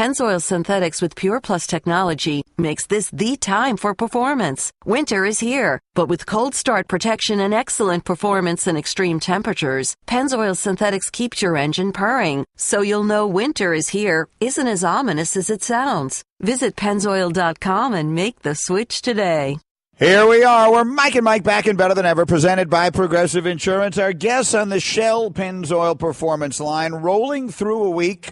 Pennzoil Synthetics with Pure Plus technology makes this the time for performance. Winter is here, but with cold start protection and excellent performance in extreme temperatures, Pennzoil Synthetics keeps your engine purring, so you'll know winter is here isn't as ominous as it sounds. Visit Pennzoil.com and make the switch today. Here we are. We're Mike and Mike back and better than ever, presented by Progressive Insurance. Our guests on the Shell Pennzoil Performance line, rolling through a week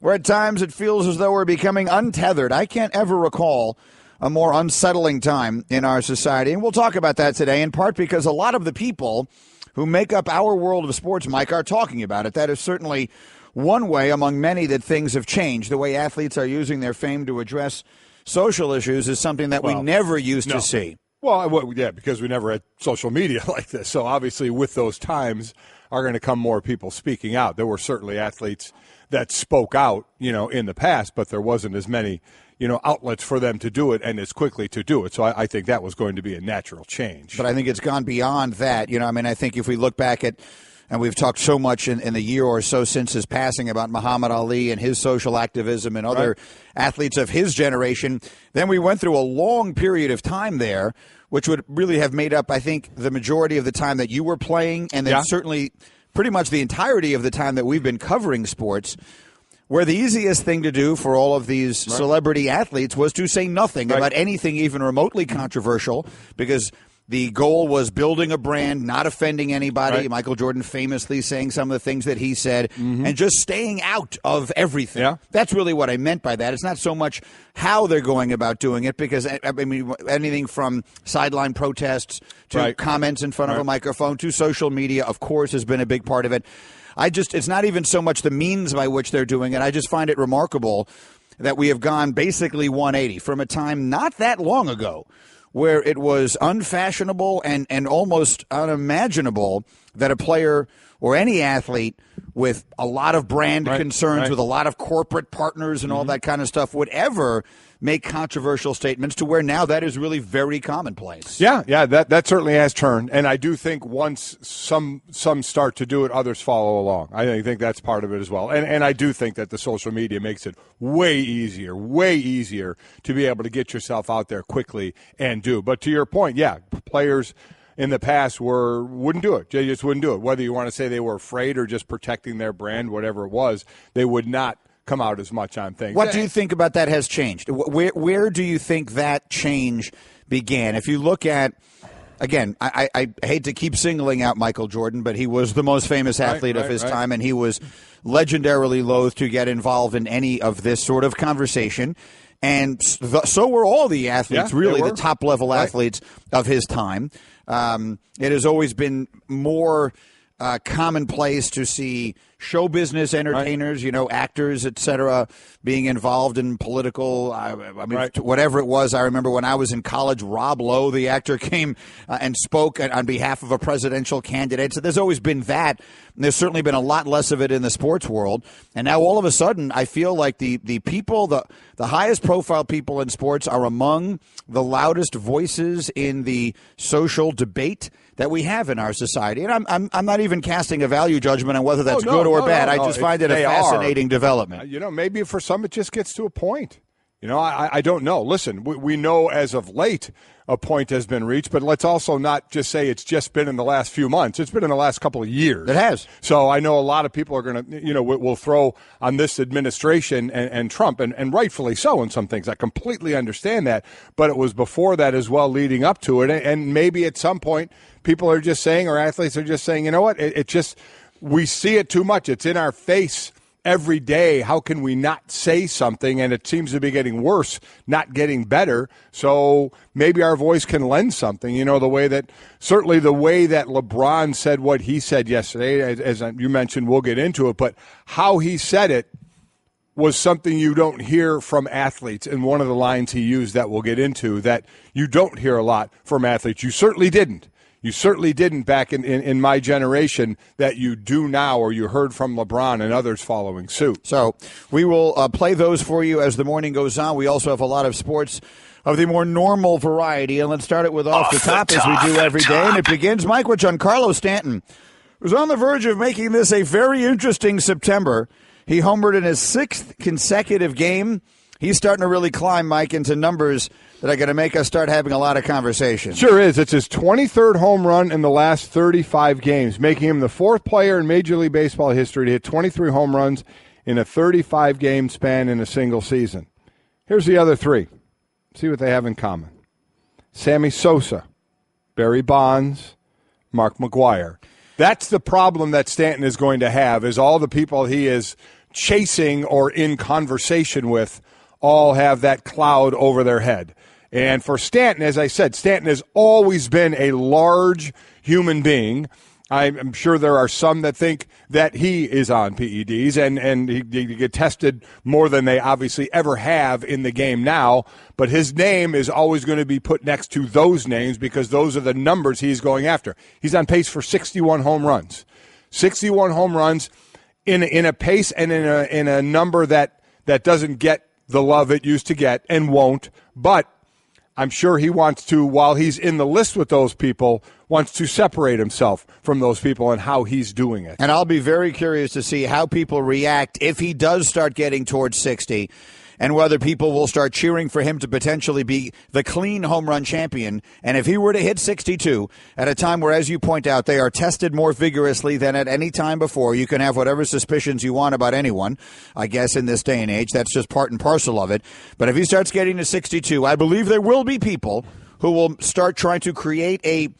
where at times it feels as though we're becoming untethered. I can't ever recall a more unsettling time in our society. And we'll talk about that today, in part because a lot of the people who make up our world of sports, Mike, are talking about it. That is certainly one way among many that things have changed. The way athletes are using their fame to address social issues is something that we never used to see. Well, yeah, because we never had social media like this. So obviously with those times are going to come more people speaking out. There were certainly athletes that spoke out, in the past, but there wasn't as many, outlets for them to do it and as quickly to do it. So I think that was going to be a natural change. But I think it's gone beyond that. I think if we look back at, and we've talked so much in the year or so since his passing about Muhammad Ali and his social activism and other athletes of his generation, then we went through a long period of time there, which would really have made up, I think, the majority of the time that you were playing, and then certainly pretty much the entirety of the time that we've been covering sports, where the easiest thing to do for all of these celebrity athletes was to say nothing about anything even remotely controversial, because the goal was building a brand, not offending anybody. Michael Jordan famously saying some of the things that he said, and just staying out of everything. Yeah. That's really what I meant by that. It's not so much how they're going about doing it, because anything from sideline protests to comments in front of a microphone to social media, of course, has been a big part of it. It's not even so much the means by which they're doing it. I just find it remarkable that we have gone basically 180 from a time not that long ago where it was unfashionable and almost unimaginable that a player or any athlete with a lot of brand concerns, with a lot of corporate partners and all that kind of stuff would ever make controversial statements, to where now that is really very commonplace. Yeah, that certainly has turned. And I do think once some start to do it, others follow along. I think that's part of it as well. And I do think that the social media makes it way easier to be able to get yourself out there quickly and do. But to your point, players in the past wouldn't do it. They just wouldn't do it. Whether you want to say they were afraid or just protecting their brand, whatever it was, they would not come out as much on things. What do you think about that has changed? Where do you think that change began? If you look at, again, I hate to keep singling out Michael Jordan, but he was the most famous athlete of his time, and he was legendarily loath to get involved in any of this sort of conversation. And so were all the athletes, really the top-level athletes of his time. It has always been more commonplace to see show business entertainers, actors, etc., being involved in political, whatever it was. I remember when I was in college, Rob Lowe, the actor, came and spoke on behalf of a presidential candidate. So there's always been that. And there's certainly been a lot less of it in the sports world. And now all of a sudden, I feel like the people, the highest profile people in sports are among the loudest voices in the social debate that we have in our society. And I'm not even casting a value judgment on whether that's good or bad. I just find it a fascinating development. Maybe for some it just gets to a point. I don't know. Listen, we know as of late a point has been reached, but let's also not just say it's just been in the last few months. It's been in the last couple of years. It has. So I know a lot of people are going to, will throw on this administration and Trump, and rightfully so in some things. I completely understand that. But it was before that as well, leading up to it. And maybe at some point people are just saying, or athletes are just saying, you know what, it just, we see it too much. It's in our face every day. How can we not say something? And it seems to be getting worse, not getting better. So maybe our voice can lend something, the way that LeBron said what he said yesterday, as you mentioned, we'll get into it, but how he said it was something you don't hear from athletes. And one of the lines he used that we'll get into that you don't hear a lot from athletes. You certainly didn't. You certainly didn't back in my generation that you do now, or you heard from LeBron and others following suit. So we will play those for you as the morning goes on. We also have a lot of sports of the more normal variety. And let's start it with Off the Top, as we do every day. And it begins, Mike, with Giancarlo Stanton, who's on the verge of making this a very interesting September. He homered in his 6th consecutive game. He's starting to really climb, Mike, into numbers that are going to make us start having a lot of conversation. Sure is. It's his 23rd home run in the last 35 games, making him the 4th player in Major League Baseball history to hit 23 home runs in a 35-game span in a single season. Here's the other 3. See what they have in common. Sammy Sosa, Barry Bonds, Mark McGwire. That's the problem that Stanton is going to have, is all the people he is chasing or in conversation with all have that cloud over their head. And for Stanton, as I said, Stanton has always been a large human being. I'm sure there are some that think that he is on PEDs, and he get tested more than they obviously ever have in the game now. But his name is always going to be put next to those names because those are the numbers he's going after. He's on pace for 61 home runs. 61 home runs in a pace and in a number that doesn't get the love it used to get and won't. But I'm sure he wants to, while he's in the list with those people, wants to separate himself from those people and how he's doing it. And I'll be very curious to see how people react if he does start getting towards 60 and whether people will start cheering for him to potentially be the clean home run champion. And if he were to hit 62 at a time where, as you point out, they are tested more vigorously than at any time before, you can have whatever suspicions you want about anyone, I guess, in this day and age. That's just part and parcel of it. But if he starts getting to 62, I believe there will be people who will start trying to create a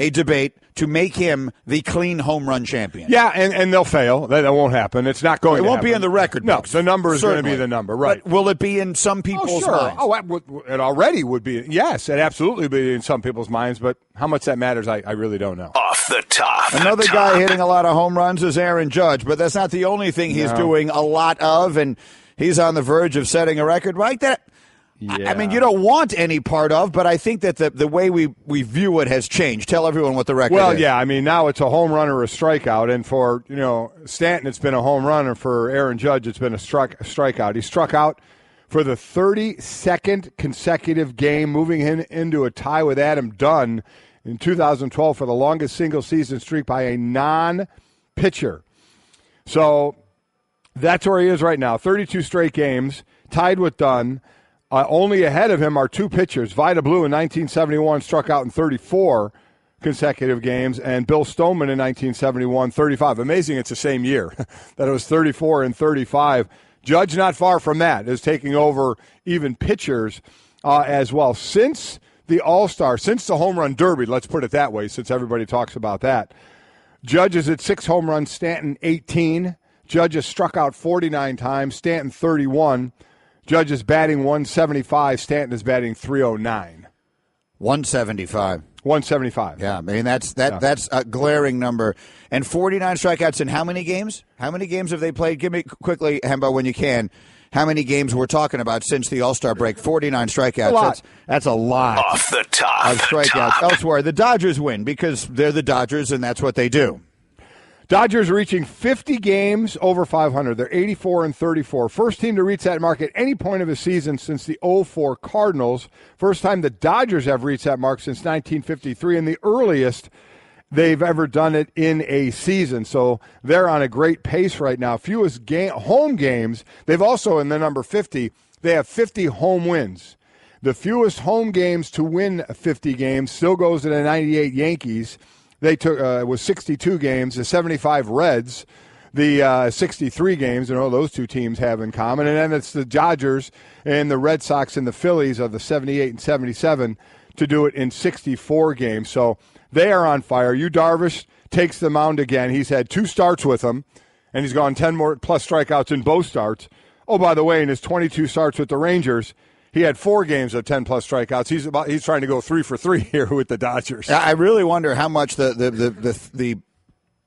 debate to make him the clean home run champion. Yeah, and they'll fail. That won't happen. It's not going to happen. It won't be in the record books. No, the number is going to be the number, right. But will it be in some people's minds? It already would be. Yes, it absolutely would be in some people's minds, but how much that matters, I really don't know. Off the top. Another guy hitting a lot of home runs is Aaron Judge, but that's not the only thing he's doing a lot of, and he's on the verge of setting a record like that. Yeah. I mean, you don't want any part of, but I think that the way we view it has changed. Tell everyone what the record is. Well, yeah, I mean, now it's a home run or a strikeout, and for Stanton, it's been a home run, and for Aaron Judge, it's been a strikeout. He struck out for the 32nd consecutive game, moving him into a tie with Adam Dunn in 2012 for the longest single-season streak by a non-pitcher. So that's where he is right now, 32 straight games, tied with Dunn. Only ahead of him are 2 pitchers. Vida Blue in 1971 struck out in 34 consecutive games, and Bill Stoneman in 1971, 35. Amazing it's the same year that it was 34 and 35. Judge not far from that is taking over even pitchers as well. Since the All-Star, since the Home Run Derby, let's put it that way since everybody talks about that, Judge is at 6 home runs, Stanton 18. Judge has struck out 49 times, Stanton 31. Judge is batting 175. Stanton is batting 309. 175. 175. Yeah, I mean, that's a glaring number. And 49 strikeouts in how many games? How many games have they played? Give me quickly, Hembo, when you can, how many games we're talking about since the All-Star break. 49 strikeouts. That's a lot. Off the top. Of strikeouts. Elsewhere, the Dodgers win because they're the Dodgers, and that's what they do. Dodgers reaching 50 games over 500. They're 84 and 34. First team to reach that mark at any point of a season since the 04 Cardinals. First time the Dodgers have reached that mark since 1953, and the earliest they've ever done it in a season. So they're on a great pace right now. Fewest home games. They've also, in the number 50, they have 50 home wins. The fewest home games to win 50 games still goes to the 98 Yankees. They took was 62 games. The 75 Reds, the 63 games. Those two teams have in common. And then it's the Dodgers and the Red Sox and the Phillies of the 78 and 77 to do it in 64 games. So they are on fire. Yu Darvish takes the mound again. He's had 2 starts with them, and he's gone 10 more plus strikeouts in both starts. Oh, by the way, in his 22 starts with the Rangers, he had 4 games of 10-plus strikeouts. He's trying to go 3 for 3 here with the Dodgers. I really wonder how much the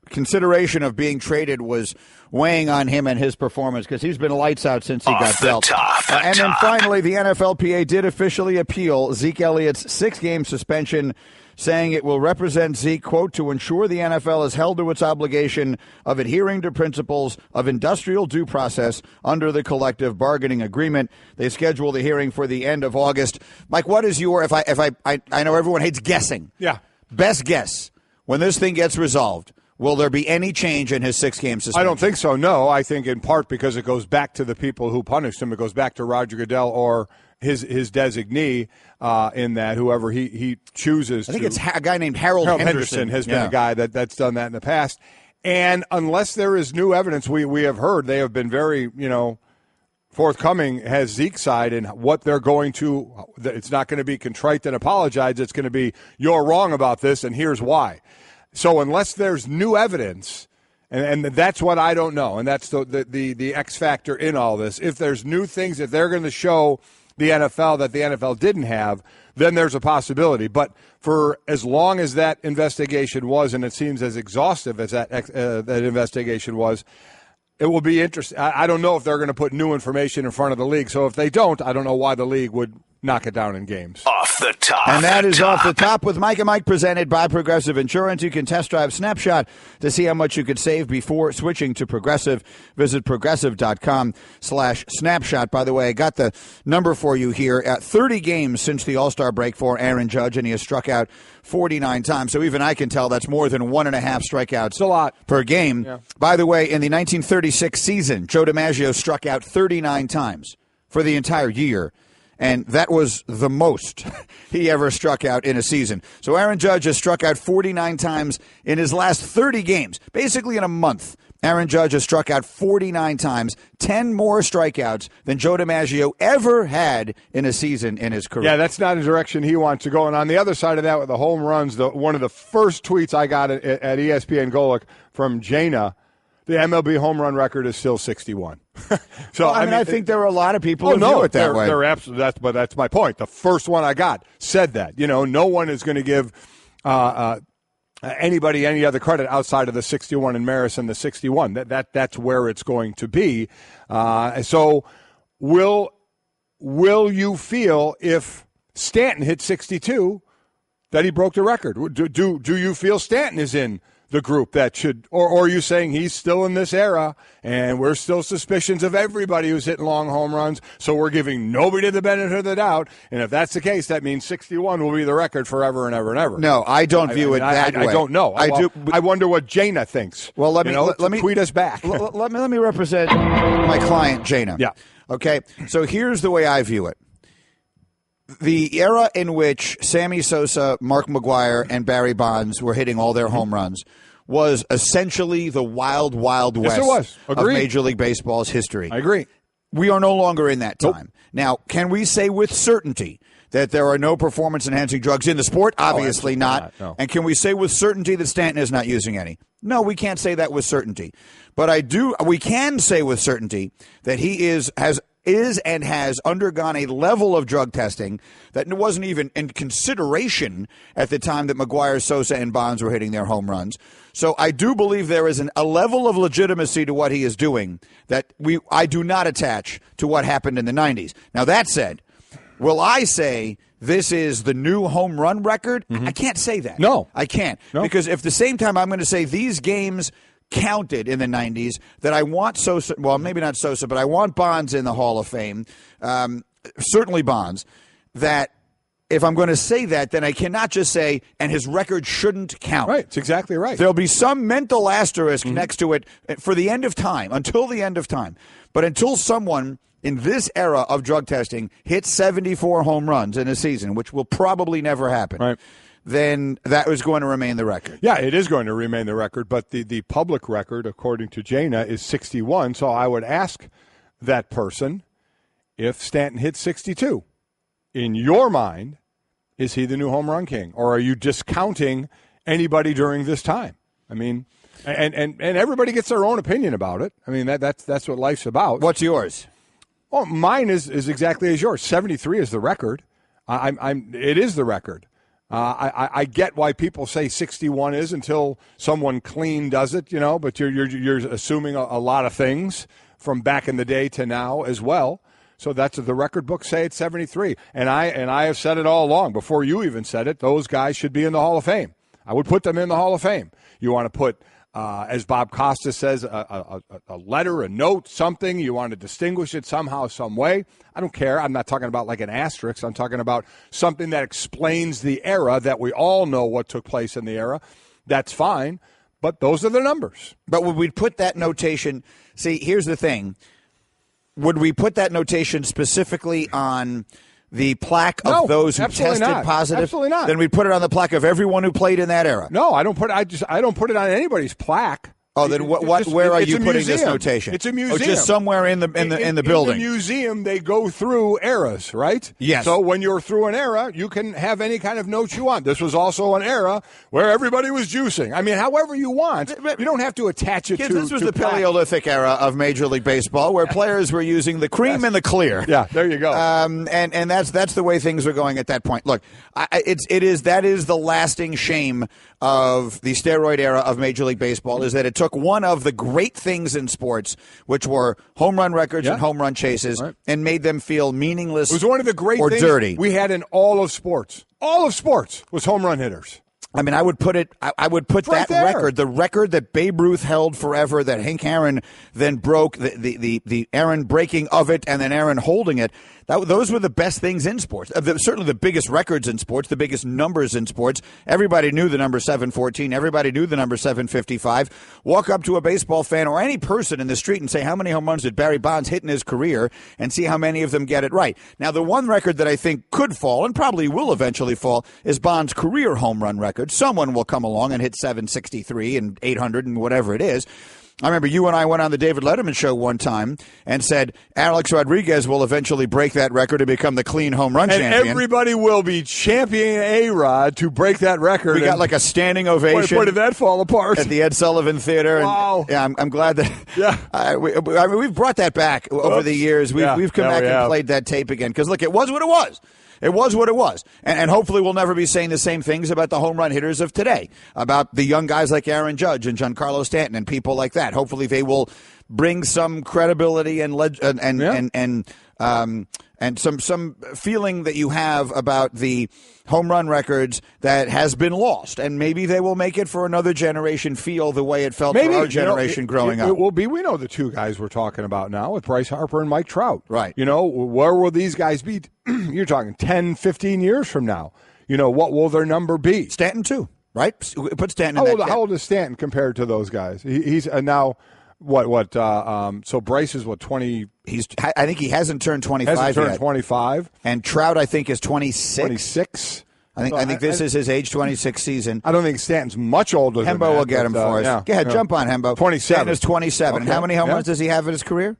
consideration of being traded was weighing on him and his performance, because he's been lights out since he got dealt. And then finally, the NFLPA did officially appeal Zeke Elliott's 6-game suspension, saying it will represent Zeke, quote, to ensure the NFL is held to its obligation of adhering to principles of industrial due process under the collective bargaining agreement. They schedule the hearing for the end of August. Mike, what is your, I know everyone hates guessing. Yeah. Best guess, when this thing gets resolved, will there be any change in his 6-game suspension? I don't think so, no. I think in part because it goes back to the people who punished him. It goes back to Roger Goodell or his designee in that, whoever he chooses. I think it's a guy named Harold Henderson has been a guy that's done that in the past. And unless there is new evidence, we have heard they have been very, forthcoming, has Zeke's side and what they're going to. It's not going to be contrite and apologize. It's going to be, you're wrong about this, and here's why. So unless there's new evidence, and that's what I don't know, and that's the X factor in all this. If there's new things that they're going to show the NFL that the NFL didn't have, then there's a possibility. But for as long as that investigation was, and it seems as exhaustive as that investigation was, it will be interesting. I don't know if they're going to put new information in front of the league. So if they don't, I don't know why the league would knock it down in games. Off the top. And that is Off the Top with Mike and Mike, presented by Progressive Insurance. You can test drive Snapshot to see how much you could save before switching to Progressive. Visit progressive.com/snapshot. By the way, I got the number for you here. At 30 games since the All-Star break for Aaron Judge, and he has struck out 49 times. So even I can tell that's more than 1.5 strikeouts a lot per game. Yeah. By the way, in the 1936 season, Joe DiMaggio struck out 39 times for the entire year. And that was the most he ever struck out in a season. So Aaron Judge has struck out 49 times in his last 30 games. Basically in a month, Aaron Judge has struck out 49 times, 10 more strikeouts than Joe DiMaggio ever had in a season in his career. Yeah, that's not a direction he wants to go. And on the other side of that, with the home runs, one of the first tweets I got at ESPN Golic from Jana, the MLB home run record is still 61. So I mean, I think there are a lot of people who view it that way. They're absolutely. That's my point. The first one I got said that. No one is going to give anybody any other credit outside of the 61 in Maris and the 61. That's where it's going to be. So will you feel if Stanton hit 62 that he broke the record? Do you feel Stanton is in the group that should, or are you saying he's still in this era and we're still suspicions of everybody who's hitting long home runs, so we're giving nobody the benefit of the doubt? And if that's the case, that means 61 will be the record forever and ever and ever. No, I don't view it that way. I don't know. I wonder what Jana thinks. Well, let me tweet us back. Let me represent my client, Jana. Yeah. Okay. So here's the way I view it. The era in which Sammy Sosa, Mark McGwire, and Barry Bonds were hitting all their home runs was essentially the wild, wild west of Major League Baseball's history. I agree. We are no longer in that time. Nope. Now, can we say with certainty that there are no performance-enhancing drugs in the sport? Obviously not. No. And can we say with certainty that Stanton is not using any? No, we can't say that with certainty. But we can say with certainty that he is and has undergone a level of drug testing that wasn't even in consideration at the time that McGwire, Sosa, and Bonds were hitting their home runs. So I do believe there is a level of legitimacy to what he is doing that I do not attach to what happened in the 90s. Now, that said, will I say this is the new home run record? I can't say that. No. I can't. No. Because if at the same time I'm going to say these games counted in the 90s, that I want Sosa, well, maybe not Sosa, but I want Bonds in the Hall of Fame, certainly Bonds, that if I'm going to say that, then I cannot just say, and his record shouldn't count. Right, it's exactly right. There'll be some mental asterisk next to it for the end of time, until the end of time. But until someone in this era of drug testing hits 74 home runs in a season, which will probably never happen, right, then that was going to remain the record. Yeah, it is going to remain the record, but the public record, according to Jana, is 61. So I would ask that person if Stanton hit 62. In your mind, is he the new home run king? Or are you discounting anybody during this time? I mean, and everybody gets their own opinion about it. I mean, that's what life's about. What's yours? Well, mine is exactly as yours. 73 is the record. It is the record. I get why people say 61 is until someone clean does it, but you're assuming a lot of things from back in the day to now as well. So that's the record books say it's 73. And I have said it all along. Before you even said it, those guys should be in the Hall of Fame. I would put them in the Hall of Fame. You want to put, as Bob Costa says, a letter, a note, something. You want to distinguish it somehow, some way. I don't care. I'm not talking about like an asterisk. I'm talking about something that explains the era, that we all know what took place in the era. That's fine. but those are the numbers. But would we put that notation? See, here's the thing. Would we put that notation specifically on the plaque of those who tested positive? Absolutely not. Then we'd put it on the plaque of everyone who played in that era. No, I don't put it on anybody's plaque. Oh, then where are you putting this notation? It's a museum. Oh, just somewhere in the building. In the museum, they go through eras, right? Yes. So when you're through an era, you can have any kind of notes you want. This was also an era where everybody was juicing. I mean, however you want. You don't have to attach it to. This was the Paleolithic era of Major League Baseball, where players were using the cream and the clear. Yeah, there you go. And that's the way things were going at that point. Look, that is the lasting shame of the steroid era of Major League Baseball, is that it took one of the great things in sports, which were home run records and home run chases, and made them feel meaningless. It was one of the great things dirty we had in all of sports. All of sports was home run hitters. I mean, I would put that record, the record that Babe Ruth held forever, that Hank Aaron then broke, the Aaron breaking of it and then Aaron holding it. Those were the best things in sports. Certainly the biggest records in sports, the biggest numbers in sports. Everybody knew the number 714. Everybody knew the number 755. Walk up to a baseball fan or any person in the street and say, how many home runs did Barry Bonds hit in his career, and see how many of them get it right. Now, the one record that I think could fall, and probably will eventually fall, is Bonds' career home run record. Someone will come along and hit 763 and 800 and whatever it is. I remember you and I went on the David Letterman show one time and said Alex Rodriguez will eventually break that record and become the clean home run champion. And everybody will be championing A-Rod to break that record. We got like a standing ovation. Where did that fall apart? At the Ed Sullivan Theater. Wow. And, yeah, I'm glad that we've brought that back over the years. We've come back and played that tape again. Because, look, it was what it was. It was what it was. And hopefully we'll never be saying the same things about the home run hitters of today, about the young guys like Aaron Judge and Giancarlo Stanton and people like that. Hopefully they will bring some credibility and some feeling that you have about the home run records that has been lost. And maybe they will make it for another generation feel the way it felt for our generation growing up. It will be. We know the two guys we're talking about now with Bryce Harper and Mike Trout. Right. Where will these guys be? You're talking 10, 15 years from now. What will their number be? Stanton, too, right? Put Stanton in How old is Stanton compared to those guys? He's now... What? So Bryce is 20? I think he hasn't turned 25 hasn't turned yet. 25. And Trout, I think, is 26. 26. I think this is his age 26 season. I don't think Stanton's much older than that. Hembo will get him for us. Yeah, Go ahead, jump on Hembo. 27. Stanton is 27. Okay. And how many home runs does he have in his career?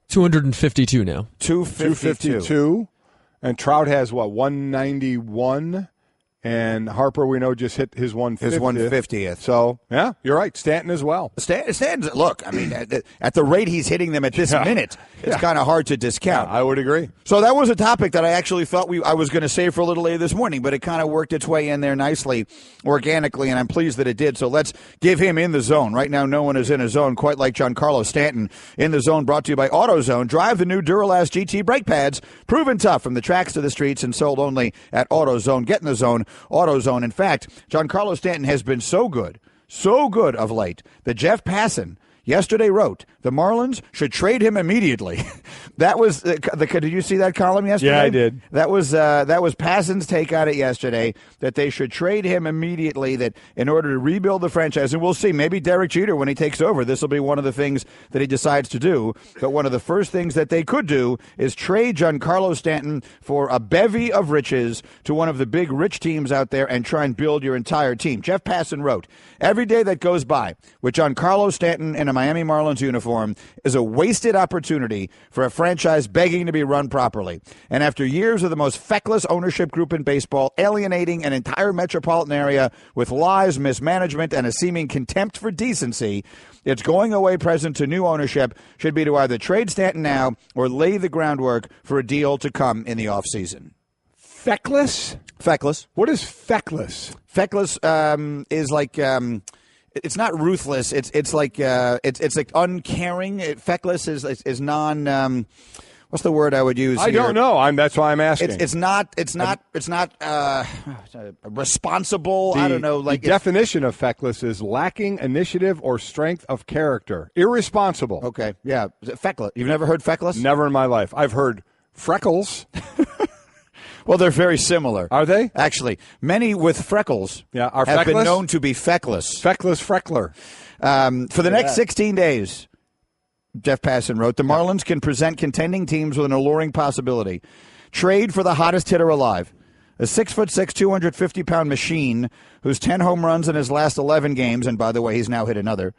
252 now. 252. And Trout has 191. And Harper, we know, just hit his 150th. His 150th. So, yeah, you're right. Stanton as well. Stanton's, look, I mean, at the rate he's hitting them at this minute, it's kind of hard to discount. Yeah, I would agree. So that was a topic that I actually thought I was going to save for a little later this morning, but it kind of worked its way in there nicely, organically, and I'm pleased that it did. So let's give him in the zone. Right now, no one is in a zone quite like Giancarlo Stanton. In the zone, brought to you by AutoZone. Drive the new Duralast GT brake pads, proven tough from the tracks to the streets and sold only at AutoZone. Get in the zone. AutoZone. In fact, Giancarlo Stanton has been so good of late that Jeff Passan yesterday wrote the Marlins should trade him immediately. That was did you see that column yesterday? Yeah, I did. That was Passan's take on it yesterday, that they should trade him immediately, that in order to rebuild the franchise, and we'll see, maybe Derek Jeter, when he takes over, this will be one of the things that he decides to do, but one of the first things that they could do is trade Giancarlo Stanton for a bevy of riches to one of the big rich teams out there and try and build your entire team. Jeff Passan wrote, every day that goes by with Giancarlo Stanton in a Miami Marlins uniform is a wasted opportunity for a franchise begging to be run properly. And after years of the most feckless ownership group in baseball, alienating an entire metropolitan area with lies, mismanagement, and a seeming contempt for decency, its going away present to new ownership should be to either trade Stanton now or lay the groundwork for a deal to come in the offseason. Feckless? Feckless. What is feckless? Feckless is like... it's not ruthless. It's like uncaring. Feckless is non. What's the word I would use? I don't know. That's why I'm asking. It's not responsible. I don't know. The definition of feckless is lacking initiative or strength of character. Irresponsible. Okay. Yeah. Feckless. You've never heard feckless? Never in my life. I've heard freckles. Well, they're very similar. Are they? Actually, many with freckles are have been feckless? known to be feckless. Feckless Freckler. For the next 16 days, Jeff Passan wrote, the Marlins can present contending teams with an alluring possibility. Trade for the hottest hitter alive. A 6'6", 250-pound machine who's 10 home runs in his last 11 games, and by the way, he's now hit another.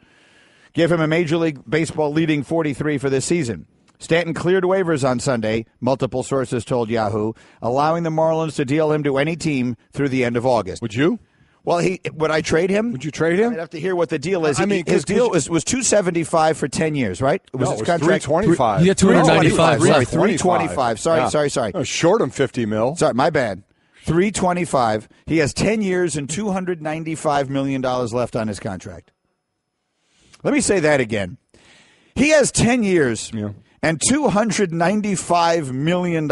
Give him a Major League Baseball leading 43 for this season. Stanton cleared waivers on Sunday, multiple sources told Yahoo, allowing the Marlins to deal him to any team through the end of August. Would you? Well, would I trade him? Would you trade him? I'd have to hear what the deal is. I mean, his deal was $275 for 10 years, right? It was his contract He $325. had $295. Sorry, $325. Sorry. No, short him $50 million. Sorry, my bad. $325. He has 10 years and $295 million left on his contract. Let me say that again. He has 10 years and $295 million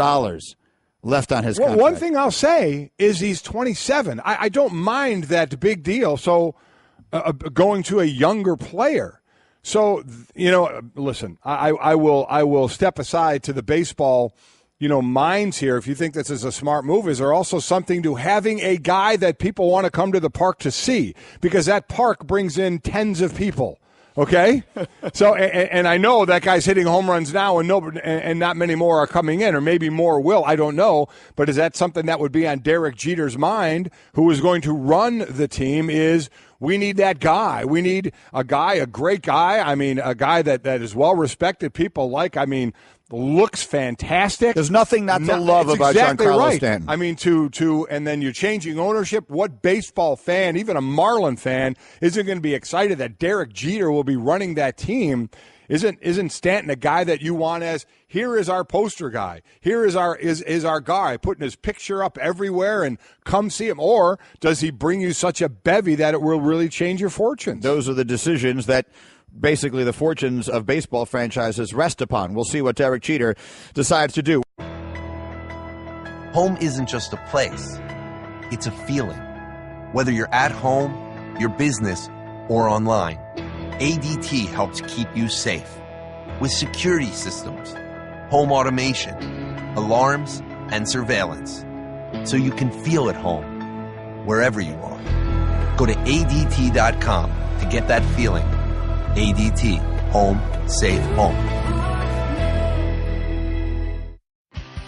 left on his contract. Well, one thing I'll say is he's 27. I don't mind that big deal. So going to a younger player. So, listen, I will step aside to the baseball minds here. If you think this is a smart move, is there also something to having a guy that people want to come to the park to see? Because that park brings in tens of people. Okay? So, and I know that guy's hitting home runs now and not many more are coming in, or maybe more will. I don't know. But is that something that would be on Derek Jeter's mind, who is going to run the team, is we need that guy. We need a guy, a great guy. I mean, a guy that is well-respected. People like, looks fantastic. There's nothing not to love about exactly Giancarlo right. Stanton. I mean, and then you're changing ownership. What baseball fan, even a Marlin fan, isn't going to be excited that Derek Jeter will be running that team? Isn't Stanton a guy that you want as, here is our poster guy, here is our guy, putting his picture up everywhere and come see him? Or does he bring you such a bevy that it will really change your fortunes? Those are the decisions that basically the fortunes of baseball franchises rest upon. We'll see what Derek Jeter decides to do. Home isn't just a place, it's a feeling. Whether you're at home, your business, or online, ADT helps keep you safe. With security systems, home automation, alarms, and surveillance. So you can feel at home, wherever you are. Go to ADT.com to get that feeling. ADT. Home. Safe home.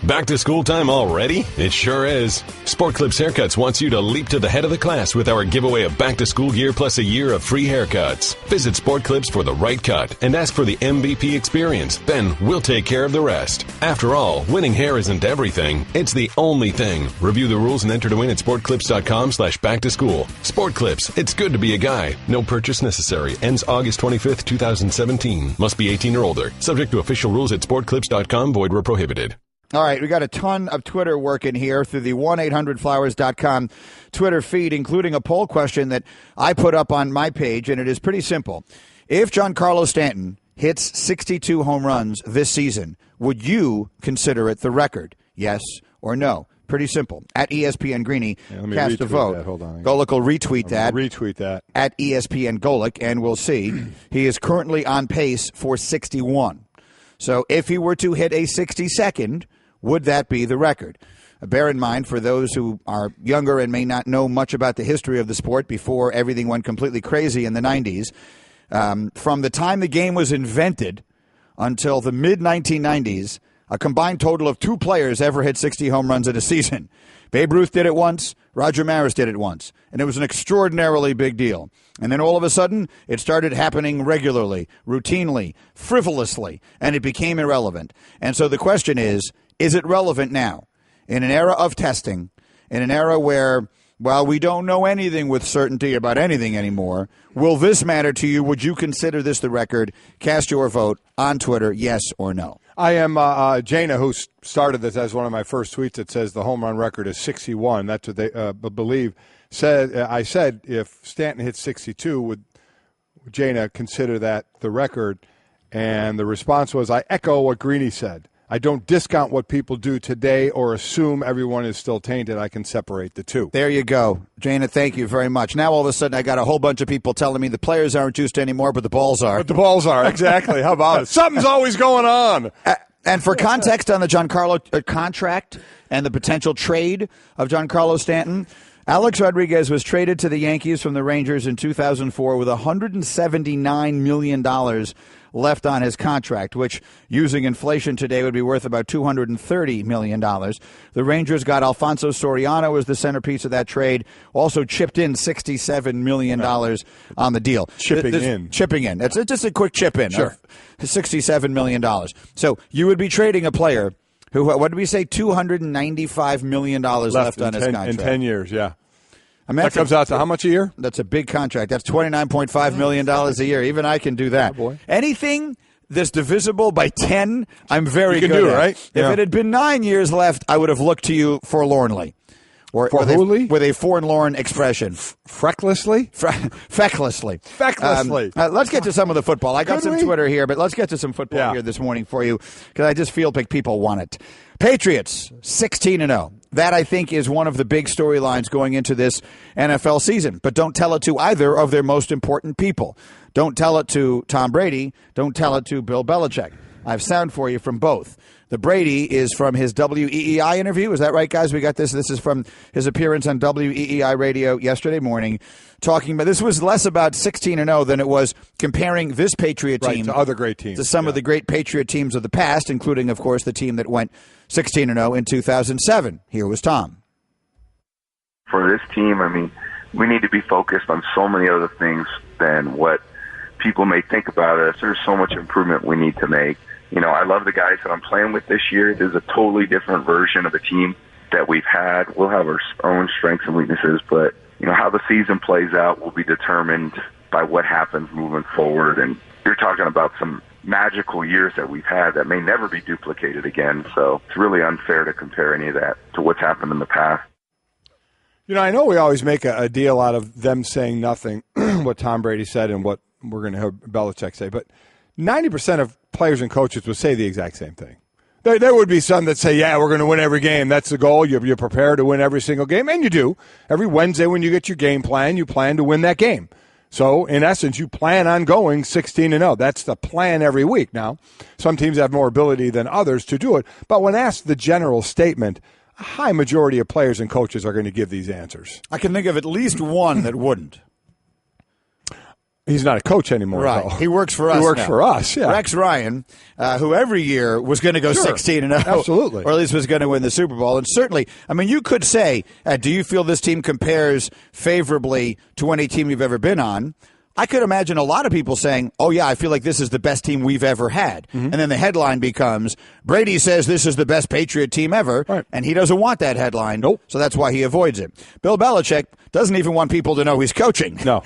Back to school time already? It sure is. Sport Clips Haircuts wants you to leap to the head of the class with our giveaway of back to school gear plus a year of free haircuts. Visit Sport Clips for the right cut and ask for the MVP experience. Then we'll take care of the rest. After all, winning hair isn't everything. It's the only thing. Review the rules and enter to win at sportclips.com/back to school. Sport Clips. It's good to be a guy. No purchase necessary. Ends August 25th, 2017. Must be 18 or older. Subject to official rules at sportclips.com. Void where prohibited. All right, we got a ton of Twitter working here through the 1-800-Flowers.com Twitter feed, including a poll question that I put up on my page, and it is pretty simple. If Giancarlo Stanton hits 62 home runs this season, would you consider it the record? Yes or no? Pretty simple. At ESPN Greeny, cast a vote. That. Hold on. Golic will retweet that. Retweet that. At ESPN Golic, and we'll see. He is currently on pace for 61. So if he were to hit a 62nd, would that be the record? Bear in mind, for those who are younger and may not know much about the history of the sport before everything went completely crazy in the 90s, from the time the game was invented until the mid-1990s, a combined total of 2 players ever hit 60 home runs in a season. Babe Ruth did it once. Roger Maris did it once. And it was an extraordinarily big deal. And then all of a sudden, it started happening regularly, routinely, frivolously, and it became irrelevant. And so the question is it relevant now? In an era of testing, in an era where, well, we don't know anything with certainty about anything anymore, will this matter to you? Would you consider this the record? Cast your vote on Twitter, yes or no. I am Jana, who started this as one of my first tweets that says the home run record is 61. That's what they believe. I said if Stanton hits 62, would Jana consider that the record? And the response was, I echo what Greeny said. I don't discount what people do today or assume everyone is still tainted. I can separate the two. There you go. Jana, thank you very much. Now all of a sudden I got a whole bunch of people telling me the players aren't juiced anymore, but the balls are. But the balls are, exactly. How about it? Something's always going on. And for context on the Giancarlo contract and the potential trade of Giancarlo Stanton, Alex Rodriguez was traded to the Yankees from the Rangers in 2004 with $179 million left on his contract, which, using inflation today, would be worth about $230 million. The Rangers got Alfonso Soriano as the centerpiece of that trade, also chipped in $67 million on the deal. Chipping in. It's just a quick chip in. Sure. $67 million. So you would be trading a player who, what did we say, $295 million left on his contract. In 10 years, yeah. I mean, that comes out to how much a year? That's a big contract. That's $29.5 million a year. Even I can do that. Oh, boy. Anything that's divisible by 10, I'm very good at. You can do it, right? If it had been 9 years left, I would have looked to you forlornly. With a forlorn expression. Frecklessly? Fecklessly. Let's get to some of the football. I got some Twitter here, but let's get to some football here this morning for you, because I just feel like people want it. Patriots, 16-0. That, I think, is one of the big storylines going into this NFL season. But don't tell it to either of their most important people. Don't tell it to Tom Brady. Don't tell it to Bill Belichick. I have sound for you from both. The Brady is from his WEEI interview. Is that right, guys? We got this. This is from his appearance on WEEI radio yesterday morning, talking about, this was less about 16-0 than it was comparing this Patriot team to other great teams, to some of the great Patriot teams of the past, including, of course, the team that went 16-0 in 2007. Here was Tom. For this team, I mean, we need to be focused on so many other things than what people may think about us. There's so much improvement we need to make. You know, I love the guys that I'm playing with this year. There's a totally different version of the team that we've had. We'll have our own strengths and weaknesses, but, you know, how the season plays out will be determined by what happens moving forward. And you're talking about some magical years that we've had that may never be duplicated again. So it's really unfair to compare any of that to what's happened in the past. You know, I know we always make a deal out of them saying nothing, what Tom Brady said and what we're going to hear Belichick say, but 90% of players and coaches would say the exact same thing. There would be some that say, yeah, we're going to win every game. That's the goal. You're prepared to win every single game, and you do. Every Wednesday when you get your game plan, you plan to win that game. So, in essence, you plan on going 16-0. That's the plan every week. Now, some teams have more ability than others to do it, but when asked the general statement, a high majority of players and coaches are going to give these answers. I can think of at least one that wouldn't. He's not a coach anymore. Right. Though. He works for us. He works now. for us, yeah. Rex Ryan, who every year was going to go 16-0. Absolutely. Or at least was going to win the Super Bowl. And certainly, I mean, you could say, do you feel this team compares favorably to any team you've ever been on? I could imagine a lot of people saying, oh, yeah, I feel like this is the best team we've ever had. Mm-hmm. And then the headline becomes, Brady says this is the best Patriot team ever, right. And he doesn't want that headline. Nope. So that's why he avoids it. Bill Belichick doesn't even want people to know he's coaching. No.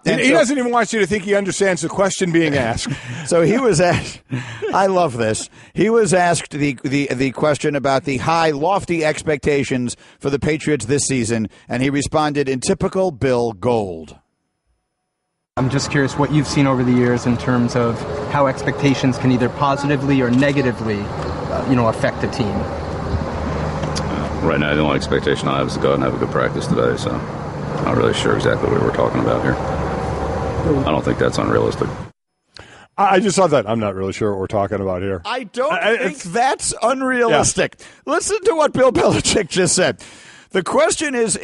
He doesn't even want you to think he understands the question being asked. So he was asked, I love this, he was asked the question about the high, lofty expectations for the Patriots this season, and he responded in typical Bill gold. I'm just curious what you've seen over the years in terms of how expectations can either positively or negatively, affect a team. Right now, the only expectation I have is to go out and have a good practice today, so I'm not really sure exactly what we're talking about here. I don't think that's unrealistic. I just thought that. I'm not really sure what we're talking about here. I don't think that's unrealistic. Yeah. Listen to what Bill Belichick just said. The question is,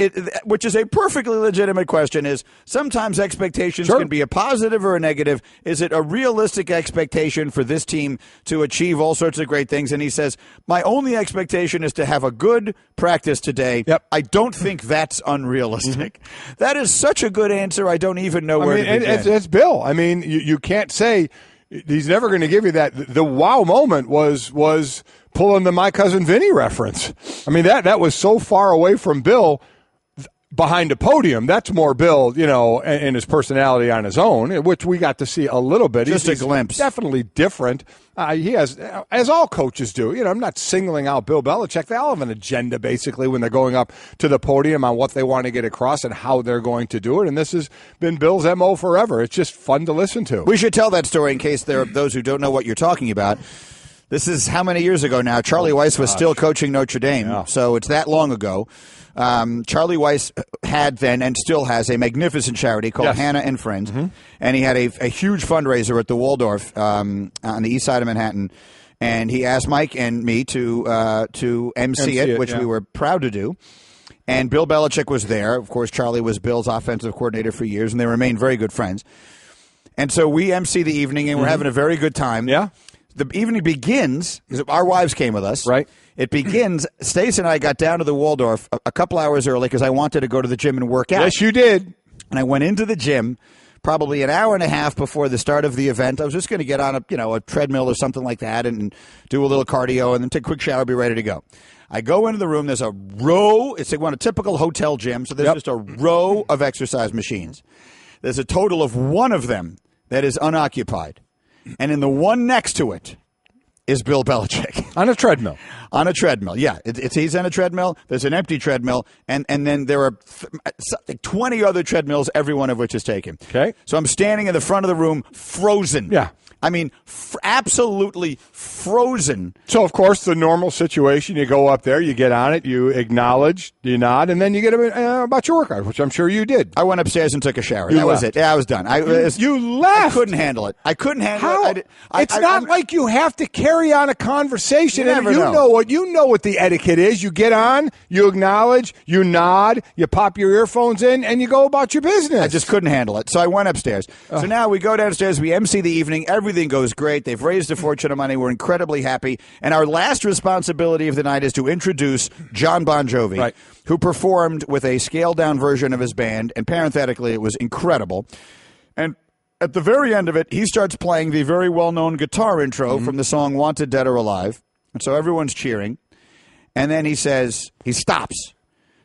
which is a perfectly legitimate question, is sometimes expectations can be a positive or a negative. Is it a realistic expectation for this team to achieve all sorts of great things? And he says, my only expectation is to have a good practice today. Yep. I don't think that's unrealistic. Mm-hmm. That is such a good answer. I don't even know where to begin. It's Bill. I mean, you can't say he's never going to give you that. The wow moment was pulling the My Cousin Vinny reference. I mean, that was so far away from Bill behind the podium. That's more Bill, and his personality on his own, which we got to see a little bit. Just a glimpse. Definitely different. He has, as all coaches do. I'm not singling out Bill Belichick. They all have an agenda, basically, when they're going up to the podium on what they want to get across and how they're going to do it. And this has been Bill's MO forever. It's just fun to listen to. We should tell that story in case there are those who don't know what you're talking about. This is how many years ago now? Charlie Weiss was still coaching Notre Dame, so it's that long ago. Charlie Weiss had then and still has a magnificent charity called Hannah and Friends, and he had a huge fundraiser at the Waldorf on the east side of Manhattan. and he asked Mike and me to MC it, which we were proud to do. And Bill Belichick was there. Of course, Charlie was Bill's offensive coordinator for years, and they remained very good friends. And so we MC the evening, and we're having a very good time. Yeah. The evening begins, our wives came with us. Right. It begins, Stace and I got down to the Waldorf a couple hours early because I wanted to go to the gym and work out. Yes, you did. And I went into the gym probably an hour and a half before the start of the event. I was just going to get on a treadmill or something like that and do a little cardio and then take a quick shower, be ready to go. I go into the room. There's a row. It's like a typical hotel gym. So there's just a row of exercise machines. There's a total of one of them that is unoccupied. And in the one next to it is Bill Belichick. On a treadmill. On a treadmill, yeah. He's on a treadmill. There's an empty treadmill. And then there are 20 other treadmills, every one of which is taken. Okay. So I'm standing in the front of the room, frozen. Yeah. I mean, absolutely frozen. So, of course, the normal situation, you go up there, you get on it, you acknowledge, you nod, and then you get about your workout, which I'm sure you did. I went upstairs and took a shower. That was it. Yeah, I was done. You left. I couldn't handle it. It's not like you have to carry on a conversation. You know what the etiquette is. You get on, you acknowledge, you nod, you pop your earphones in, and you go about your business. I just couldn't handle it. So I went upstairs. So now we go downstairs, we MC the evening, everything goes great. They've raised a fortune of money. We're incredibly happy. And our last responsibility of the night is to introduce John Bon Jovi, who performed with a scaled-down version of his band. And parenthetically, it was incredible. And at the very end of it, he starts playing the very well-known guitar intro from the song Wanted, Dead or Alive. And so everyone's cheering. And then he stops.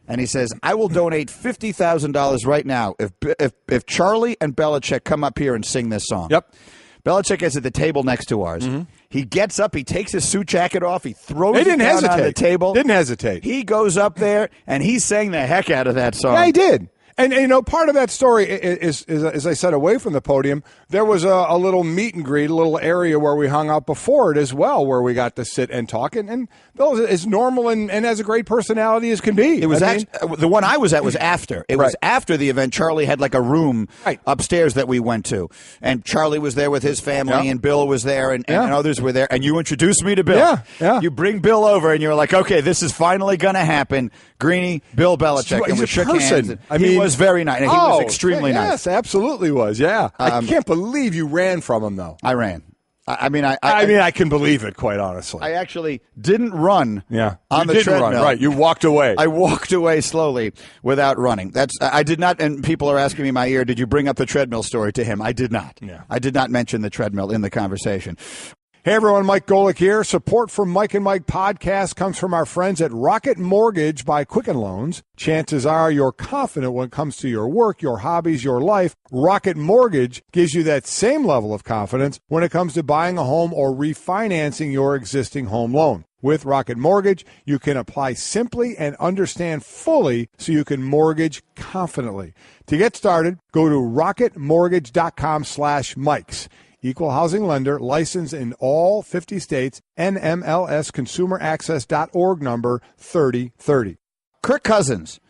And he says, I will donate $50,000 right now if Charlie and Belichick come up here and sing this song. Yep. Belichick is at the table next to ours. He gets up. He takes his suit jacket off. He throws it down on the table. Didn't hesitate. He goes up there, and he sang the heck out of that song. Yeah, he did. And part of that story is, as I said, away from the podium, there was a little meet and greet, a little area where we hung out before it as well, where we got to sit and talk. And Bill is as normal and has a great personality as can be. It was the one I was at was after. It was after the event. Charlie had like a room upstairs that we went to. And Charlie was there with his family, and Bill was there, and others were there. And you introduced me to Bill. Yeah. You bring Bill over, and you're like, okay, this is finally going to happen. Greeny, Bill Belichick. And we shook hands. He was very nice. He was extremely nice. Yes, absolutely was. Yeah. I can't believe you ran from him, though. I ran. I can believe it, quite honestly. I actually didn't run on the treadmill. Run, right, you walked away. I walked away slowly without running. I did not, and people are asking me in my ear, did you bring up the treadmill story to him? I did not. Yeah. I did not mention the treadmill in the conversation. Hey everyone, Mike Golic here. Support for Mike and Mike podcast comes from our friends at Rocket Mortgage by Quicken Loans. Chances are you're confident when it comes to your work, your hobbies, your life. Rocket Mortgage gives you that same level of confidence when it comes to buying a home or refinancing your existing home loan. With Rocket Mortgage, you can apply simply and understand fully so you can mortgage confidently. To get started, go to rocketmortgage.com/Mikes. Equal housing lender, licensed in all 50 states, NMLSconsumeraccess.org number 3030. Kirk Cousins.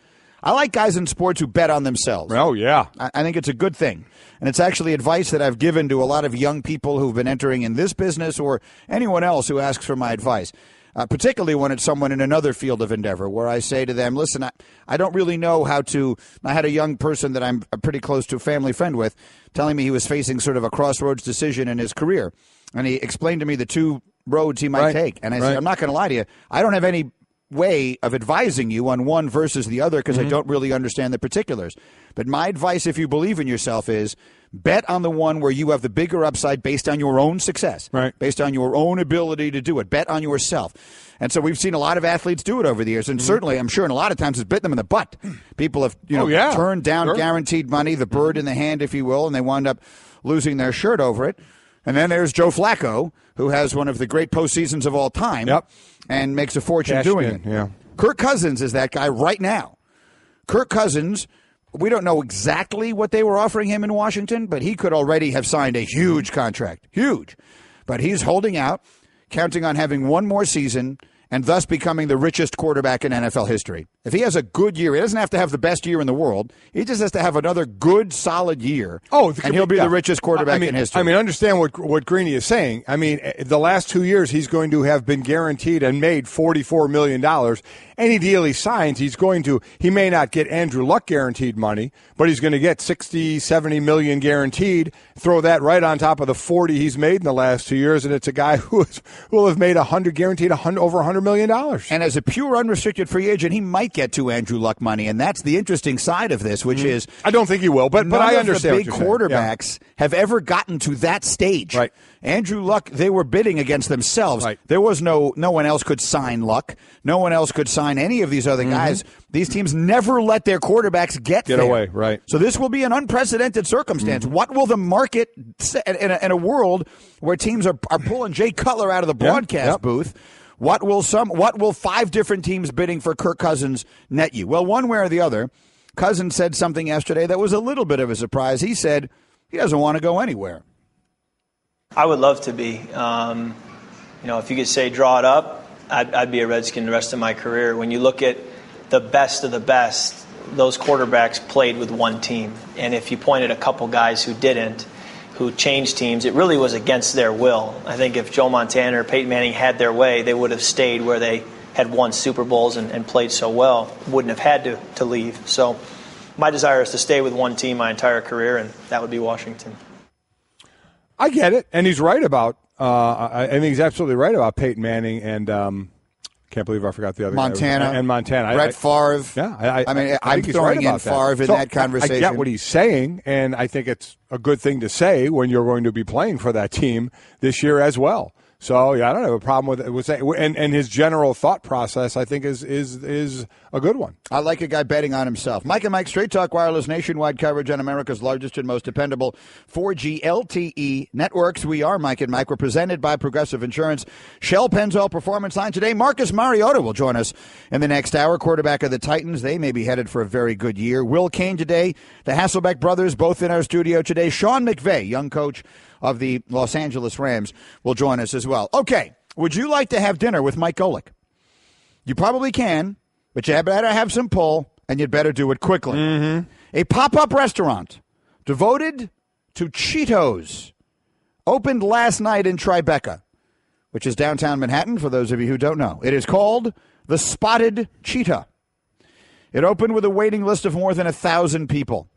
I like guys in sports who bet on themselves. Oh, yeah. I think it's a good thing. And it's actually advice that I've given to a lot of young people who've been entering in this business or anyone else who asks for my advice. Particularly when it's someone in another field of endeavor, where I say to them, listen, I don't really know how to. I had a young person that I'm pretty close to, a family friend with, telling me he was facing sort of a crossroads decision in his career. And he explained to me the two roads he might take. And I said, I'm not going to lie to you. I don't have any way of advising you on one versus the other because I don't really understand the particulars. But my advice, if you believe in yourself, is bet on the one where you have the bigger upside based on your own success, based on your own ability to do it. Bet on yourself. And so we've seen a lot of athletes do it over the years, and certainly I'm sure in a lot of times it's bit them in the butt. People have turned down guaranteed money, the bird in the hand, if you will, and they wound up losing their shirt over it. And then there's Joe Flacco, who has one of the great postseasons of all time and makes a fortune doing it. Yeah. Kirk Cousins is that guy right now. Kirk Cousins, we don't know exactly what they were offering him in Washington, but he could already have signed a huge contract. Huge. But he's holding out, counting on having one more season and thus becoming the richest quarterback in NFL history. If he has a good year, he doesn't have to have the best year in the world. He just has to have another good, solid year. And he'll be the richest quarterback in history. I mean, understand what Greeny is saying. I mean, the last 2 years, he's going to have been guaranteed and made $44 million. Any deal he signs, he may not get Andrew Luck guaranteed money, but he's going to get 60, 70 million guaranteed. Throw that right on top of the 40 he's made in the last 2 years, and it's a guy who will have made guaranteed over $100 million. And as a pure unrestricted free agent, he might get to Andrew Luck money, and that's the interesting side of this, which is I don't think he will, but I understand. None of the big quarterbacks have ever gotten to that stage. Right. Andrew Luck, they were bidding against themselves. Right. There was no one else could sign Luck. No one else could sign any of these other guys. These teams never let their quarterbacks get there. away. Right. So this will be an unprecedented circumstance. What will the market in a world where teams are pulling Jay Cutler out of the broadcast booth? What will 5 different teams bidding for Kirk Cousins net you? Well, one way or the other. Cousins said something yesterday that was a little bit of a surprise. He said he doesn't want to go anywhere. I would love to be. If you could say draw it up, I'd be a Redskin the rest of my career. When you look at the best of the best, those quarterbacks played with one team. And if you pointed a couple guys who didn't, who changed teams, it really was against their will. I think if Joe Montana or Peyton Manning had their way, they would have stayed where they had won Super Bowls and played so well, wouldn't have had to leave. So my desire is to stay with one team my entire career, and that would be Washington. I get it, and he's right about. I think he's absolutely right about Peyton Manning and can't believe I forgot the other Montana guy. And Montana, Brett Favre. Yeah, I'm throwing in Favre in that conversation. I get what he's saying, and I think it's a good thing to say when you're going to be playing for that team this year as well. So I don't have a problem with saying, and his general thought process, I think, is a good one. I like a guy betting on himself. Mike and Mike, Straight Talk Wireless, nationwide coverage on America's largest and most dependable 4G LTE networks. We are Mike and Mike. We're presented by Progressive Insurance. Shell Pennzoil Performance Line today. Marcus Mariota will join us in the next hour. Quarterback of the Titans. They may be headed for a very good year. Will Kane today. The Hasselbeck brothers both in our studio today. Sean McVay, young coach of the Los Angeles Rams, will join us as well. Okay, would you like to have dinner with Mike Golic? You probably can, but you better have some pull, and you'd better do it quickly. A pop-up restaurant devoted to Cheetos opened last night in Tribeca, which is downtown Manhattan, for those of you who don't know. It is called the Spotted Cheetah. It opened with a waiting list of more than 1,000 people.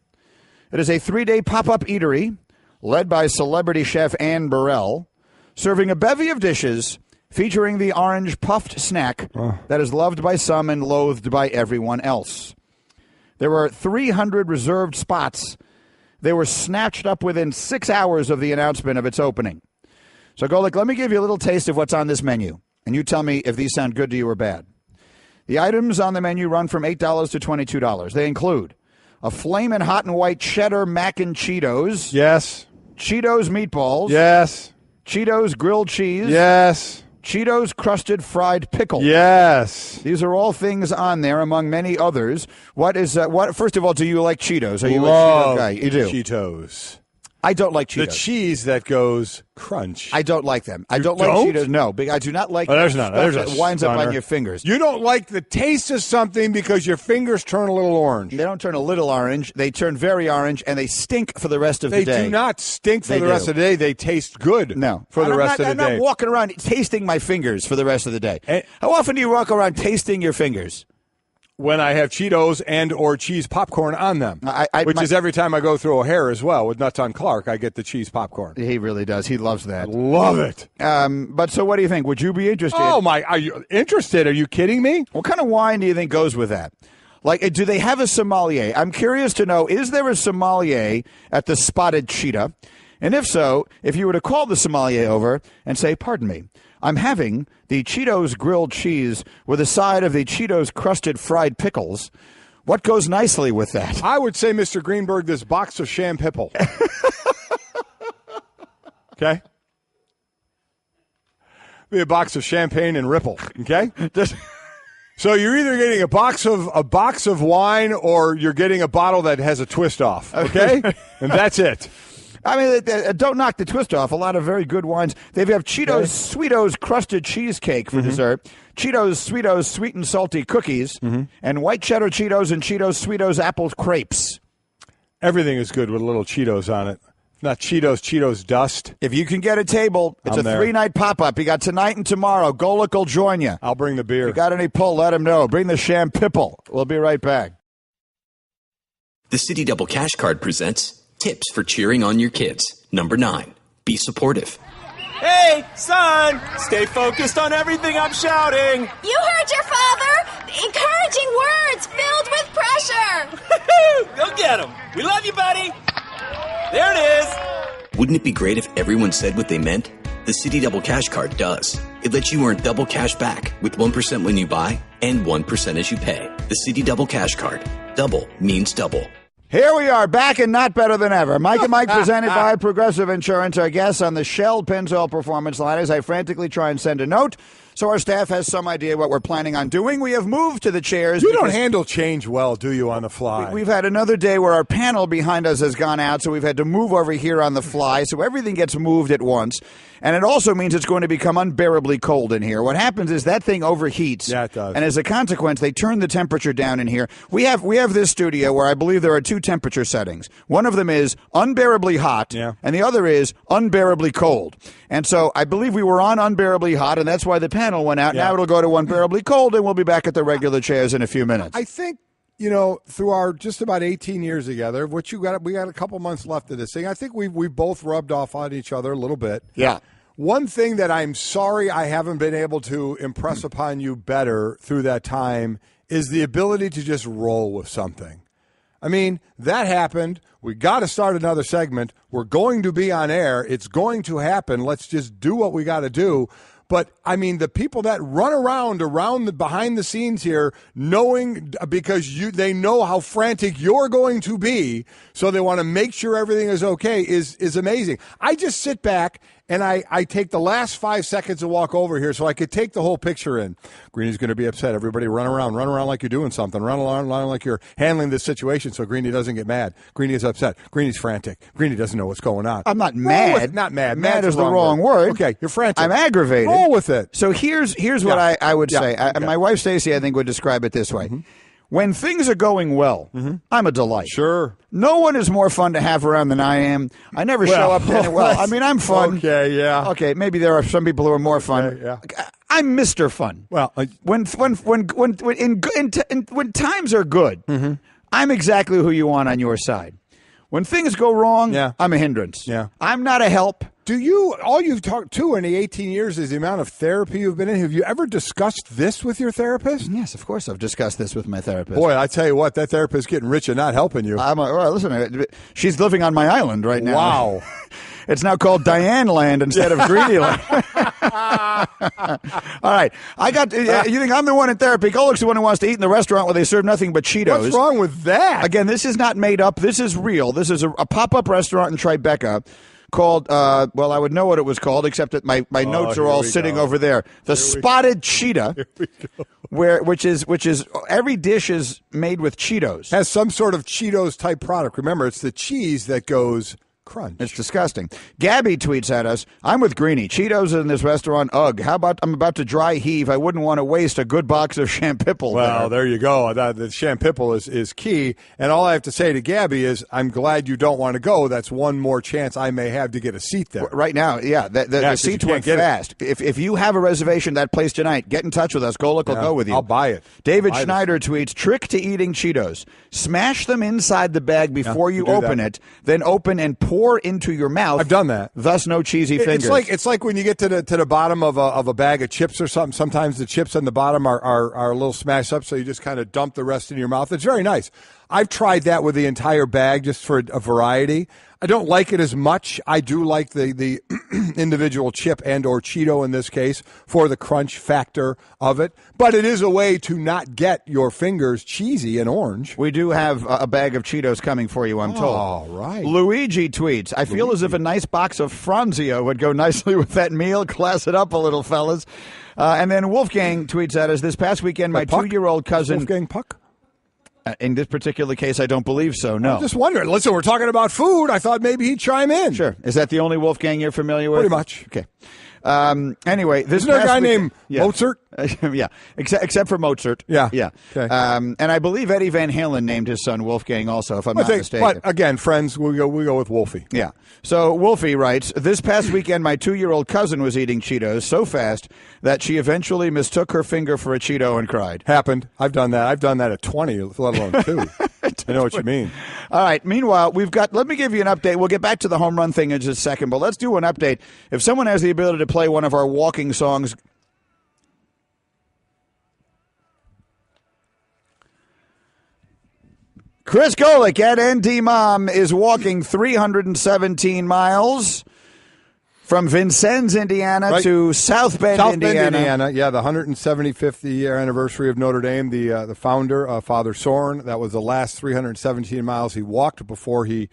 It is a 3-day pop-up eatery led by celebrity chef Ann Burrell, serving a bevy of dishes featuring the orange puffed snack that is loved by some and loathed by everyone else. There were 300 reserved spots. They were snatched up within 6 hours of the announcement of its opening. So, Golic, let me give you a little taste of what's on this menu, and you tell me if these sound good to you or bad. The items on the menu run from $8 to $22. They include a flamin' hot and white cheddar mac and Cheetos. Yes. Cheetos meatballs. Yes. Cheetos grilled cheese. Yes. Cheetos crusted fried pickles. Yes. These are all things on there, among many others. What first of all, do you like Cheetos? Are you Love a Cheeto guy? You do. Cheetos. I don't like Cheetos. The cheese that goes crunch. I don't like them. I don't like Cheetos. No, I do not like there's stuff none. that winds up on your fingers. You don't like the taste of something because your fingers turn a little orange. They don't turn a little orange. They turn very orange, and they stink for the rest of the day. They do not stink for the rest of the day. They taste good for the rest of the day. I'm not walking around tasting my fingers for the rest of the day. How often do you walk around tasting your fingers? When I have Cheetos and or cheese popcorn on them, which is every time I go through O'Hare as well. With Nuts on Clark, I get the cheese popcorn. He really does. He loves that. Love it. But so what do you think? Would you be interested? Oh, my. Are you interested? Are you kidding me? What kind of wine do you think goes with that? Like, do they have a sommelier? I'm curious to know, is there a sommelier at the Spotted Cheetah? And if so, if you were to call the sommelier over and say, pardon me, I'm having the Cheetos grilled cheese with a side of the Cheetos crusted fried pickles. What goes nicely with that? I would say, Mr. Greenberg, this box of Sham Pipple. Okay? Be a box of champagne and Ripple. Okay? So you're either getting a box of wine or you're getting a bottle that has a twist off. Okay? And that's it. I mean, don't knock the twist off. A lot of very good wines. They have Cheetos Sweetos crusted cheesecake for dessert, Cheetos Sweetos sweet and salty cookies, and white cheddar Cheetos and Cheetos Sweetos apple crepes. Everything is good with a little Cheetos on it. If not Cheetos dust. If you can get a table, it's a 3-night pop-up. You got tonight and tomorrow. Golic will join you. I'll bring the beer. If you got any pull, let him know. Bring the Champipple. We'll be right back. The City Double Cash Card presents Tips for Cheering on Your Kids. Number 9, be supportive. Hey, son, stay focused on everything I'm shouting. You heard your father. Encouraging words filled with pressure. Go get him. We love you, buddy. There it is. Wouldn't it be great if everyone said what they meant? The City Double Cash Card does. It lets you earn double cash back with 1% when you buy and 1% as you pay. The City Double Cash Card. Double means double. Here we are, back and not better than ever. Mike and Mike presented by Progressive Insurance. Our guests on the Shell Pennzoil Performance Line as I frantically try and send a note so our staff has some idea what we're planning on doing. We have moved to the chairs. You don't handle change well, do you, on the fly? We've had another day where our panel behind us has gone out, so we've had to move over here on the fly, so everything gets moved at once. And it also means it's going to become unbearably cold in here. What happens is that thing overheats. Yeah, it does. And as a consequence, they turn the temperature down in here. We have this studio where I believe there are 2 temperature settings. One of them is unbearably hot, and the other is unbearably cold. And so I believe we were on unbearably hot, and that's why the panel went out. Yeah. Now it'll go to unbearably cold, and we'll be back at the regular chairs in a few minutes. I think, through our just about 18 years together, we got a couple months left of this thing. I think we both rubbed off on each other a little bit. Yeah. One thing that I'm sorry I haven't been able to impress upon you better through that time is the ability to just roll with something. I mean, that happened. We got to start another segment. We're going to be on air. It's going to happen. Let's just do what we got to do. But, I mean, the people that run around the behind the scenes here knowing because they know how frantic you're going to be, so they want to make sure everything is okay is amazing. I just sit back and I take the last 5 seconds to walk over here so I could take the whole picture in. Greeny's going to be upset. Everybody run around like you're doing something. Run around like you're handling this situation so Greeny doesn't get mad. Greeny is upset. Greeny's frantic. Greeny doesn't know what's going on. I'm not mad. Not mad. Mad is the wrong word. Okay, you're frantic. I'm aggravated. Roll with it. So here's what I would say. My wife Stacey, I think, would describe it this way. When things are going well, I'm a delight. Sure. No one is more fun to have around than I am. I never show up to well. I mean, I'm fun. Okay, yeah. Okay, maybe there are some people who are more fun. Yeah. I'm Mr. Fun. Well, when times are good, I'm exactly who you want on your side. When things go wrong, I'm a hindrance. Yeah. I'm not a help. All you've talked to in the 18 years is the amount of therapy you've been in. Have you ever discussed this with your therapist? Yes, of course I've discussed this with my therapist. Boy, I tell you what, that therapist is getting rich and not helping you. Listen, she's living on my island right now. Wow. It's now called Diane Land instead of Greeny Land. All right. You think I'm the one in therapy? Golic's the one who wants to eat in the restaurant where they serve nothing but Cheetos. What's wrong with that? Again, this is not made up. This is real. This is a pop-up restaurant in Tribeca called, I would know what it was called, except that my notes are all sitting over there. The Spotted Cheetah, Here we go. which is every dish is made with Cheetos. Has some sort of Cheetos type product. Remember, it's the cheese that goes crunch. It's disgusting. Gabby tweets at us, I'm with Greeny. Cheetos in this restaurant, ugh. How about I'm about to dry heave. I wouldn't want to waste a good box of Champipple. Well, there you go. The Champipple is key. And all I have to say to Gabby is I'm glad you don't want to go. That's one more chance I may have to get a seat there. Right now, the seats went fast. If you have a reservation that place tonight, get in touch with us. Golic will go with you. I'll buy it. David Schneider tweets, trick to eating Cheetos. Smash them inside the bag before you open it, then open and pour into your mouth. I've done that. Thus, no cheesy fingers. It's like when you get to the bottom of a bag of chips or something. Sometimes the chips on the bottom are a little smashed up, so you just kind of dump the rest in your mouth. It's very nice. I've tried that with the entire bag just for a variety. I don't like it as much. I do like the individual chip and or Cheeto in this case for the crunch factor of it. But it is a way to not get your fingers cheesy and orange. We do have a bag of Cheetos coming for you, I'm told. All right. Luigi tweets, I feel as if a nice box of Franzia would go nicely with that meal. Class it up a little, fellas. And then Wolfgang tweets at us, this past weekend, my 2-year-old cousin... Wolfgang Puck? In this particular case, I don't believe so, no. I'm just wondering. Listen, we're talking about food. I thought maybe he'd chime in. Sure. Is that the only Wolfgang you're familiar with? Pretty much. Okay. Anyway, this Isn't there a guy named Mozart? Yeah, except for Mozart. Yeah. Okay. And I believe Eddie Van Halen named his son Wolfgang also, if I'm not mistaken. But again, friends, we go with Wolfie. Yeah. So Wolfie writes, this past weekend, my 2-year-old cousin was eating Cheetos so fast that she eventually mistook her finger for a Cheeto and cried. Happened. I've done that. I've done that at 20, let alone 2. I know what you mean. All right. Meanwhile, let me give you an update. We'll get back to the home run thing in just a second, but let's do an update. If someone has the ability to play one of our walking songs. Chris Golic at ND Mom is walking 317 miles from Vincennes, Indiana to South Bend, Indiana. Yeah, the 175th year anniversary of Notre Dame. The founder, Father Soren, that was the last 317 miles he walked before he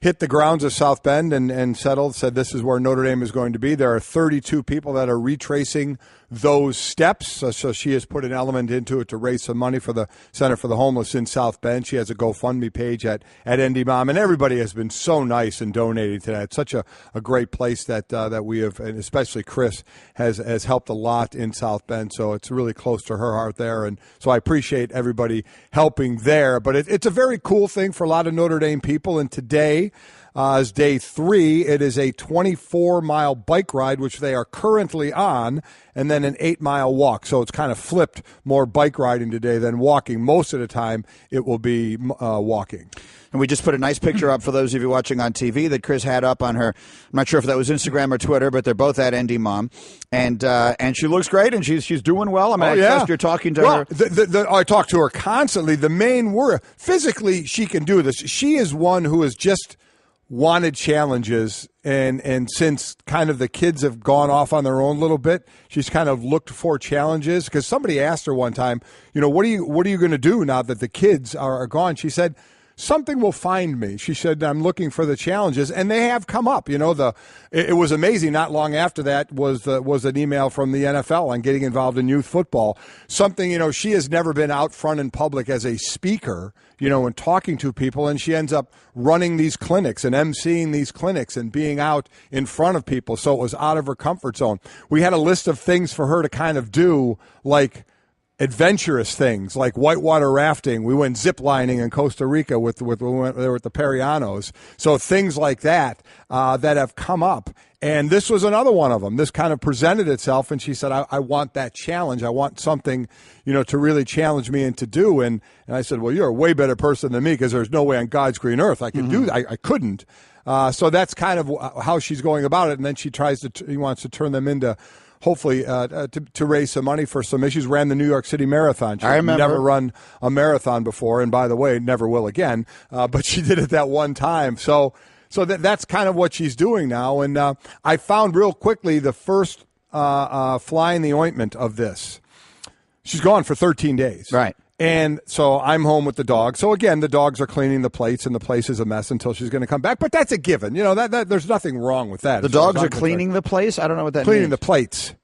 hit the grounds of South Bend and said this is where Notre Dame is going to be. There are 32 people that are retracing those steps. So she has put an element into it to raise some money for the Center for the Homeless in South Bend. She has a GoFundMe page at ND Mom, and everybody has been so nice in donating to that. It's such a great place that we have, and especially Chris has helped a lot in South Bend. So it's really close to her heart there, and so I appreciate everybody helping there. But it's a very cool thing for a lot of Notre Dame people, and today is day 3. It is a 24-mile bike ride, which they are currently on, and then an 8-mile walk. So it's kind of flipped, more bike riding today than walking. Most of the time, it will be walking. And we just put a nice picture up for those of you watching on TV that Chris had up on her. I'm not sure if that was Instagram or Twitter, but they're both at ND Mom, and she looks great, and she's doing well. I mean, I trust you're talking to her. I talk to her constantly. The main word, physically, she can do this. She is one who is just wanted challenges, and since kind of the kids have gone off on their own a little bit, she's kind of looked for challenges. Because somebody asked her one time, what are you going to do now that the kids are gone? She said, something will find me. She said, I'm looking for the challenges, and they have come up. It was amazing. Not long after that was an email from the NFL on getting involved in youth football. Something, she has never been out front in public as a speaker, and talking to people, and she ends up running these clinics and emceeing these clinics and being out in front of people. So it was out of her comfort zone. We had a list of things for her to kind of do, like adventurous things like whitewater rafting. We went zip lining in Costa Rica we went there with the Perianos. So things like that that have come up. And this was another one of them. This kind of presented itself, and she said, I want that challenge. I want something, to really challenge me and to do. And I said, well, you're a way better person than me, because there's no way on God's green earth I could do that. I couldn't. So that's kind of how she's going about it. And then she wants to turn them into, hopefully, to raise some money for some issues. Ran the New York City Marathon. She had never run a marathon before, and by the way, never will again. But she did it that one time. So that's kind of what she's doing now. And I found real quickly the first fly in the ointment of this. She's gone for 13 days. Right. And so I'm home with the dog. So, again, the dogs are cleaning the plates, and the place is a mess until she's going to come back. But that's a given. That there's nothing wrong with that. The dogs are cleaning the place? I don't know what that means. Cleaning the plates.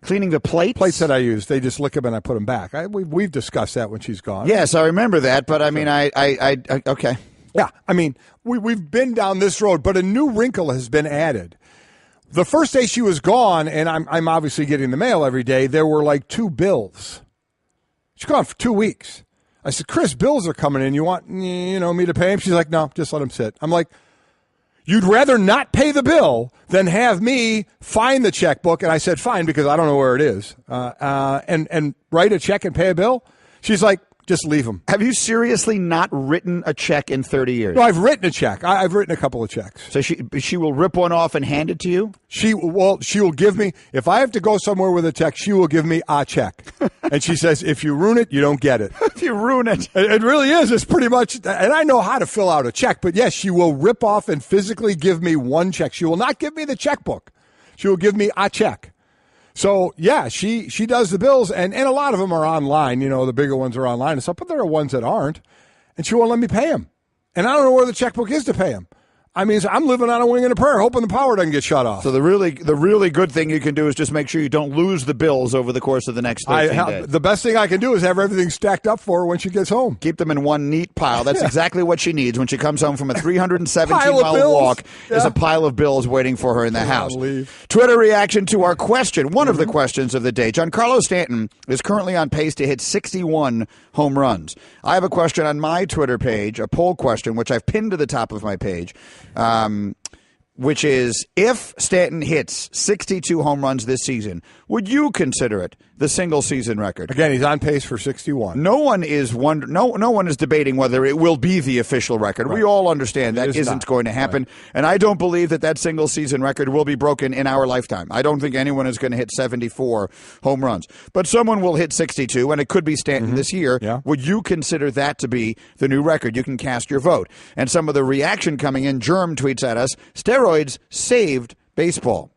Cleaning the plates? Plates that I use. They just lick them, and I put them back. We've discussed that when she's gone. Yes, I remember that. But, I mean, I okay. Yeah, I mean, we've been down this road, but a new wrinkle has been added. The first day she was gone, and I'm obviously getting the mail every day, there were like 2 bills. She's gone for 2 weeks. I said, Chris, bills are coming in. You want me to pay them? She's like, no, just let them sit. I'm like, you'd rather not pay the bill than have me find the checkbook. And I said, fine, because I don't know where it is. And write a check and pay a bill? She's like, just leave them. Have you seriously not written a check in 30 years? No, I've written a check. I've written a couple of checks. So she will rip one off and hand it to you? She will give me, if I have to go somewhere with a check, she will give me a check. And she says, if you ruin it, you don't get it. If you ruin it. It really is. It's pretty much, and I know how to fill out a check, but yes, she will rip off and physically give me one check. She will not give me the checkbook. She will give me a check. So, yeah, she does the bills, and a lot of them are online. The bigger ones are online and stuff, but there are ones that aren't, and she won't let me pay them. And I don't know where the checkbook is to pay them. I mean, I'm living on a wing and a prayer, hoping the power doesn't get shut off. So the really good thing you can do is just make sure you don't lose the Bills over the course of the next 13 days. The best thing I can do is have everything stacked up for her when she gets home. Keep them in one neat pile. That's exactly what she needs when she comes home from a 317-mile walk. There's a pile of bills waiting for her in the house. Twitter reaction to our question, one of the questions of the day. Giancarlo Stanton is currently on pace to hit 61 home runs. I have a question on my Twitter page, a poll question, which I've pinned to the top of my page. Which is, if Stanton hits 62 home runs this season, would you consider it the single-season record? Again, he's on pace for 61. No one is debating whether it will be the official record. Right. We all understand that isn't going to happen, right. And I don't believe that single-season record will be broken in our lifetime. I don't think anyone is going to hit 74 home runs. But someone will hit 62, and it could be Stanton this year. Yeah. Would you consider that to be the new record? You can cast your vote. And some of the reaction coming in, Germ tweets at us, steroids saved baseball.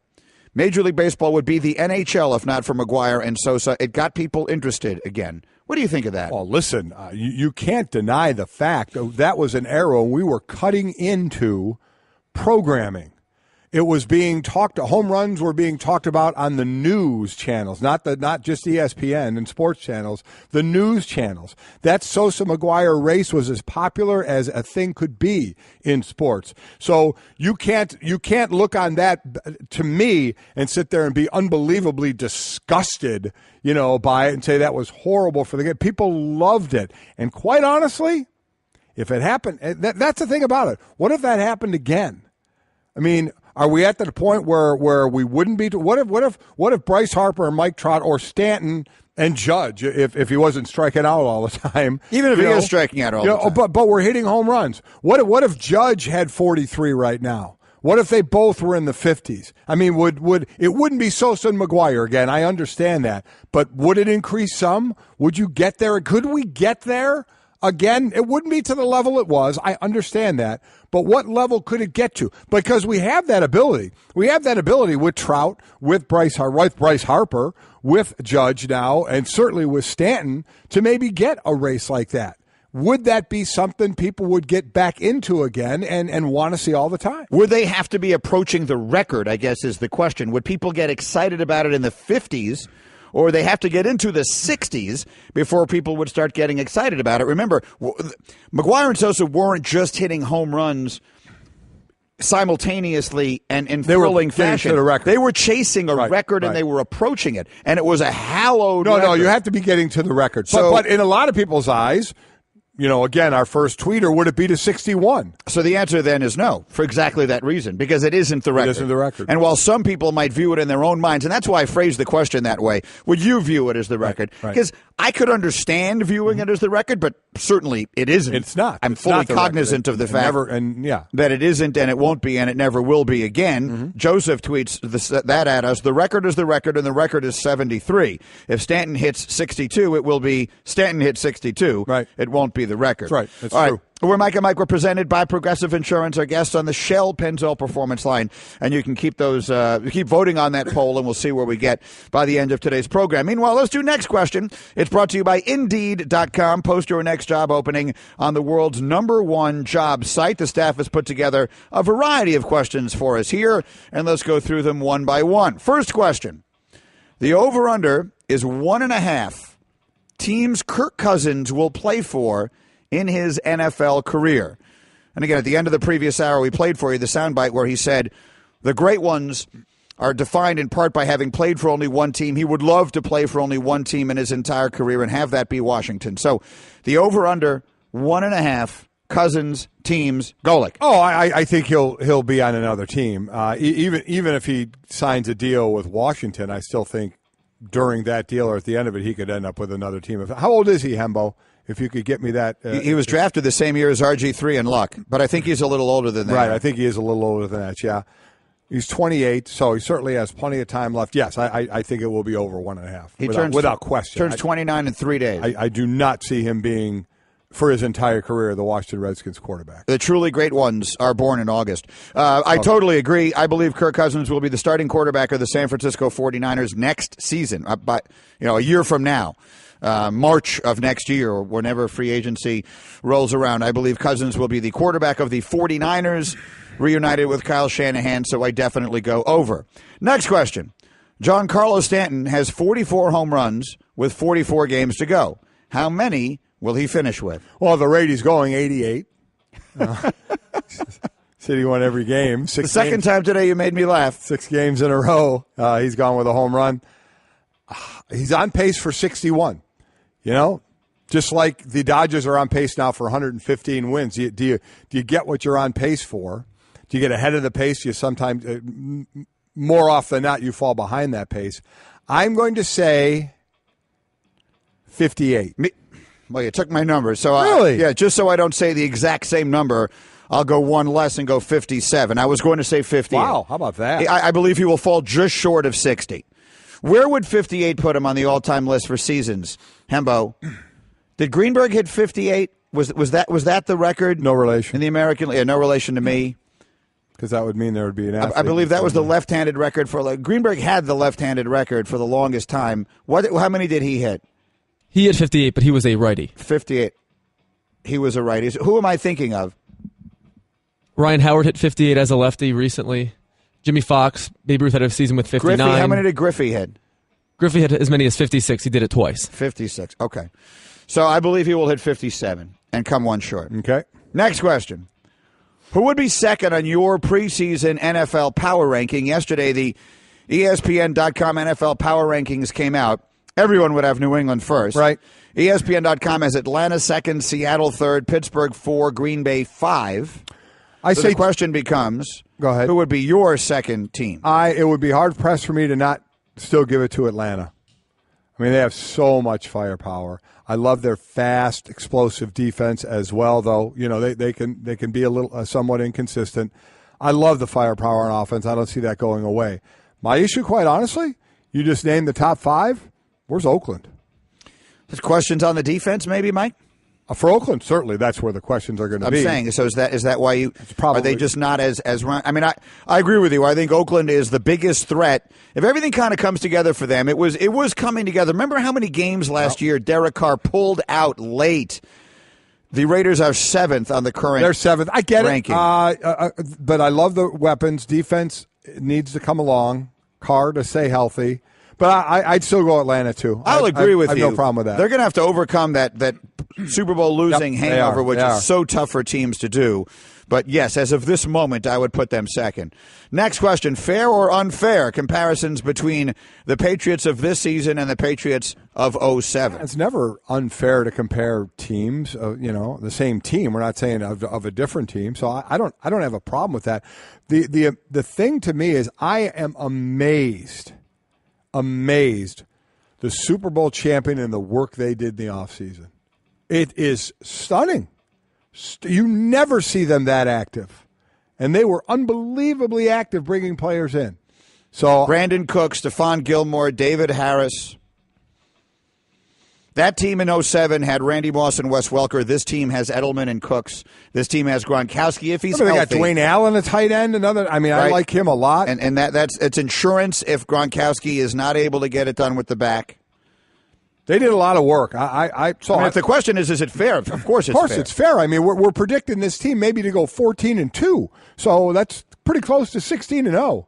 Major League Baseball would be the NHL if not for McGuire and Sosa. It got people interested again. What do you think of that? Well, listen, you can't deny the fact that was an era we were cutting into programming. It was being home runs were being talked about on the news channels, not just ESPN and sports channels, the news channels. That Sosa McGuire race was as popular as a thing could be in sports. So you can't look on that to me and sit there and be unbelievably disgusted, by it and say that was horrible for the game. People loved it. And quite honestly, if it happened, that's the thing about it. What if that happened again? I mean, are we at the point where we wouldn't be? What if Bryce Harper and Mike Trout or Stanton and Judge, if he wasn't striking out all the time, even if he is striking out all the time, but we're hitting home runs. What if Judge had 43 right now? What if they both were in the 50s? I mean, it wouldn't be Sosa and McGuire again? I understand that, but would it increase some? Would you get there? Could we get there? Again, it wouldn't be to the level it was. I understand that. But what level could it get to? Because we have that ability. We have that ability with Trout, with Bryce Harper, with Judge now, and certainly with Stanton to maybe get a race like that. Would that be something people would get back into again and want to see all the time? Would they have to be approaching the record, I guess, is the question. Would people get excited about it in the 50s? Or they have to get into the 60s before people would start getting excited about it. Remember, McGuire and Sosa weren't just hitting home runs simultaneously and in thrilling fashion. They were chasing a record and they were approaching it. And it was a hallowed record. No, you have to be getting to the record. But in a lot of people's eyes, again, our first tweeter, would it be to 61? So the answer then is no, for exactly that reason, because it isn't the record. It isn't the record. And while some people might view it in their own minds, and that's why I phrased the question that way, would you view it as the record? Because I could understand viewing it as the record, but certainly it isn't. It's not. I'm fully cognizant of the fact that it isn't and it won't be and it never will be again. Joseph tweets that at us. The record is the record, and the record is 73. If Stanton hits 62, it will be Stanton hit 62. Right. It won't be the record. Right. That's All true. Right. We're Mike and Mike. We're presented by Progressive Insurance. Our guests on the Shell Pennzoil Performance Line, and you can keep those. Keep voting on that poll, and we'll see where we get by the end of today's program. Meanwhile, let's do next question. It's brought to you by Indeed.com. Post your next job opening on the world's #1 job site. The staff has put together a variety of questions for us here, and let's go through them one by one. First question: the over/under is 1.5 teams Kirk Cousins will play for in his NFL career. And again, at the end of the previous hour, we played for you the soundbite where he said the great ones are defined in part by having played for only one team. He would love to play for only one team in his entire career and have that be Washington. So the over-under, 1.5 Cousins teams. Golic. Oh, I think he'll be on another team. Even if he signs a deal with Washington, I still think during that deal or at the end of it, he could end up with another team. How old is he, Hembo? If you could get me that. He was drafted the same year as RG3 and Luck, but I think he's a little older than that. Right, I think he is a little older than that, yeah. He's 28, so he certainly has plenty of time left. Yes, I think it will be over 1.5, without question. Turns 29 in 3 days. I do not see him being, for his entire career, the Washington Redskins quarterback. The truly great ones are born in August. I totally agree. I believe Kirk Cousins will be the starting quarterback of the San Francisco 49ers next season, a year from now. March of next year, or whenever free agency rolls around. I believe Cousins will be the quarterback of the 49ers. reunited with Kyle Shanahan, so I definitely go over. Next question. Giancarlo Stanton has 44 home runs with 44 games to go. How many will he finish with? Well, the rate he's going, 88. City won every game. The second time today you made me laugh. 6 games in a row. He's gone with a home run. He's on pace for 61. You know, just like the Dodgers are on pace now for 115 wins. Do you get what you're on pace for? Do you get ahead of the pace? You sometimes, more often than not, you fall behind that pace. I'm going to say 58. Well, you took my number. So really? Yeah, just so I don't say the exact same number, I'll go one less and go 57. I was going to say 58. Wow, how about that? I believe he will fall just short of 60. Where would 58 put him on the all-time list for seasons? Hembo, did Greenberg hit 58? Was that the record? No relation. In the American League? No relation to me. Because that would mean there would be an athlete. I believe that was the left-handed record for Greenberg had the left-handed record for the longest time. How many did he hit? He hit 58, but he was a righty. 58. He was a righty. So who am I thinking of? Ryan Howard hit 58 as a lefty recently. Jimmy Fox, Babe Ruth had a season with 59. Griffey, how many did Griffey hit? Griffey had as many as 56. He did it twice. 56. Okay. So I believe he will hit 57 and come one short. Okay. Next question. Who would be second on your preseason NFL power ranking? Yesterday, the ESPN.com NFL power rankings came out. Everyone would have New England first. Right. ESPN.com has Atlanta second, Seattle third, Pittsburgh 4, Green Bay 5. The question becomes, go ahead. Who would be your second team? It would be hard-pressed for me to not still give it to Atlanta. I mean, they have so much firepower. I love their fast, explosive defense as well, though. You know, they can be a little somewhat inconsistent. I love the firepower on offense. I don't see that going away. My issue, quite honestly, you just named the top 5. Where's Oakland? There's questions on the defense, maybe, Mike? For Oakland, certainly, that's where the questions are going to be. I'm saying, so is that why you are they just not as I mean, I agree with you. I think Oakland is the biggest threat. If everything kind of comes together for them, it was coming together. Remember how many games last year Derek Carr pulled out late? The Raiders are 7th on the current. They're 7th. I get ranking. It, but I love the weapons. Defense needs to come along. Carr to stay healthy. But I'd still go Atlanta, too. I'll agree with you. I have no problem with that. They're going to have to overcome that Super Bowl losing hangover, which is so tough for teams to do. But, yes, as of this moment, I would put them second. Next question, fair or unfair comparisons between the Patriots of this season and the Patriots of 07? It's never unfair to compare teams, the same team. We're not saying of a different team. So I don't have a problem with that. The thing to me is I am amazed the Super Bowl champion and the work they did in the offseason. It is stunning. You never see them that active. And they were unbelievably active bringing players in. So Brandon Cook, Stephon Gilmore, David Harris. That team in 07 had Randy Moss and Wes Welker. This team has Edelman and Cooks. This team has Gronkowski if he's healthy. They got Dwayne Allen, a tight end. Right. I like him a lot. And it's insurance if Gronkowski is not able to get it done with the back. They did a lot of work. If the question is it fair? Of course it's fair. I mean, we're predicting this team maybe to go 14-2. So that's pretty close to 16-0.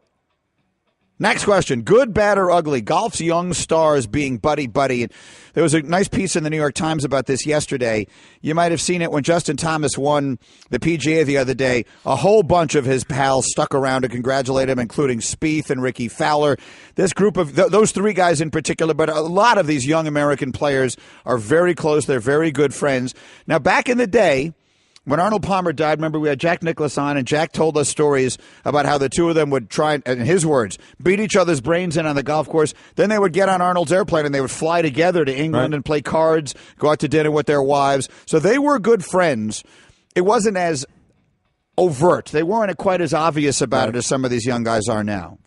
Next question, good, bad, or ugly? Golf's young stars being buddy-buddy. There was a nice piece in the New York Times about this yesterday. You might have seen it when Justin Thomas won the PGA the other day. A whole bunch of his pals stuck around to congratulate him, including Spieth and Ricky Fowler. This group of those 3 guys in particular, but a lot of these young American players are very close. They're very good friends. Now, back in the day, when Arnold Palmer died, remember we had Jack Nicklaus on, and Jack told us stories about how the two of them would try, in his words, beat each other's brains in on the golf course. Then they would get on Arnold's airplane and they would fly together to England and play cards, go out to dinner with their wives. So they were good friends. It wasn't as overt. They weren't quite as obvious about it as some of these young guys are now.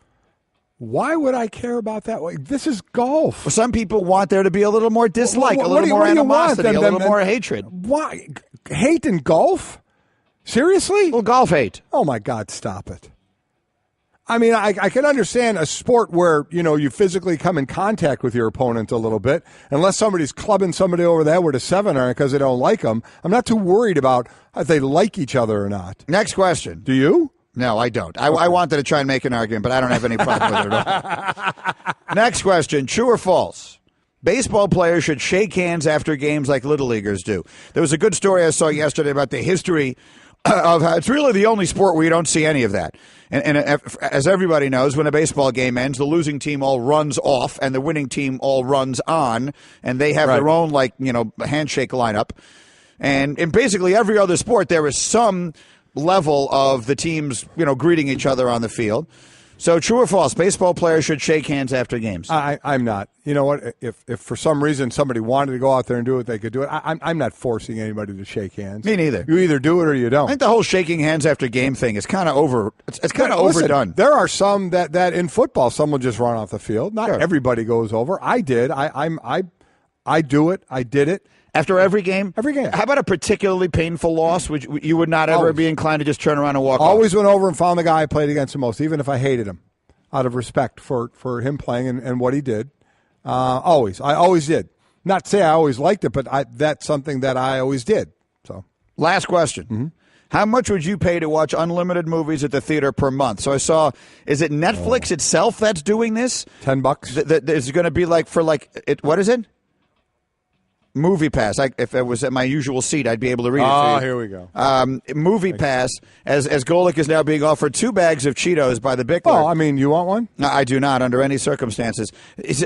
Why would I care about that? This is golf. Well, some people want there to be a little more dislike, a little more animosity, a little more hatred. Why? Hate in golf? Seriously? Well, golf hate. Oh, my God, stop it. I mean, I can understand a sport where, you physically come in contact with your opponent a little bit. Unless somebody's clubbing somebody over the head with a 7-iron because they don't like them. I'm not too worried about if they like each other or not. Next question. Do you? No, I don't. I wanted to try and make an argument, but I don't have any problem with it at all. Next question, true or false? Baseball players should shake hands after games like Little Leaguers do. There was a good story I saw yesterday about the history of how it's really the only sport where you don't see any of that. And as everybody knows, when a baseball game ends, the losing team all runs off and the winning team all runs on, and they have their own, handshake lineup. And in basically every other sport, there is some level of the teams, greeting each other on the field. So true or false, baseball players should shake hands after games? I'm not. You know what? If for some reason somebody wanted to go out there and do it, they could do it. I'm not forcing anybody to shake hands. Me neither. You either do it or you don't. I think the whole shaking hands after game thing is kind of over. It's kind of overdone. There are some that in football, someone just run off the field. Not everybody goes over. I did. I do it. I did it. After every game? Every game. How about a particularly painful loss? You would not ever be inclined to just turn around and walk off? Always went over and found the guy I played against the most, even if I hated him, out of respect for him playing and what he did. Always. I always did. Not to say I always liked it, but that's something that I always did. So, last question. Mm-hmm. How much would you pay to watch unlimited movies at the theater per month? So I saw, is it Netflix itself that's doing this? $10. That is going to be what is it? Movie Pass. If it was at my usual seat, I'd be able to read it. Oh, here we go. Movie Pass, as Golic is now being offered 2 bags of Cheetos by the Big Bird. Oh, you want one? No, I do not, under any circumstances.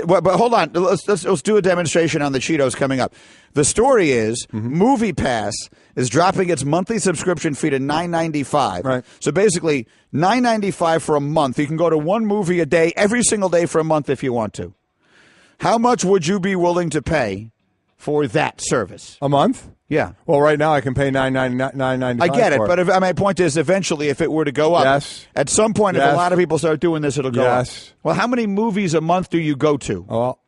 But hold on. Let's do a demonstration on the Cheetos coming up. The story is Movie Pass is dropping its monthly subscription fee to $9.95. Right. So basically, $9.95 for a month. You can go to one movie a day, every single day for a month if you want to. How much would you be willing to pay for that service? A month? Yeah. Well, right now I can pay $9.95. I get it, but my point is, eventually, if it were to go up, at some point, if a lot of people start doing this, it'll go up. Well, how many movies a month do you go to? Well,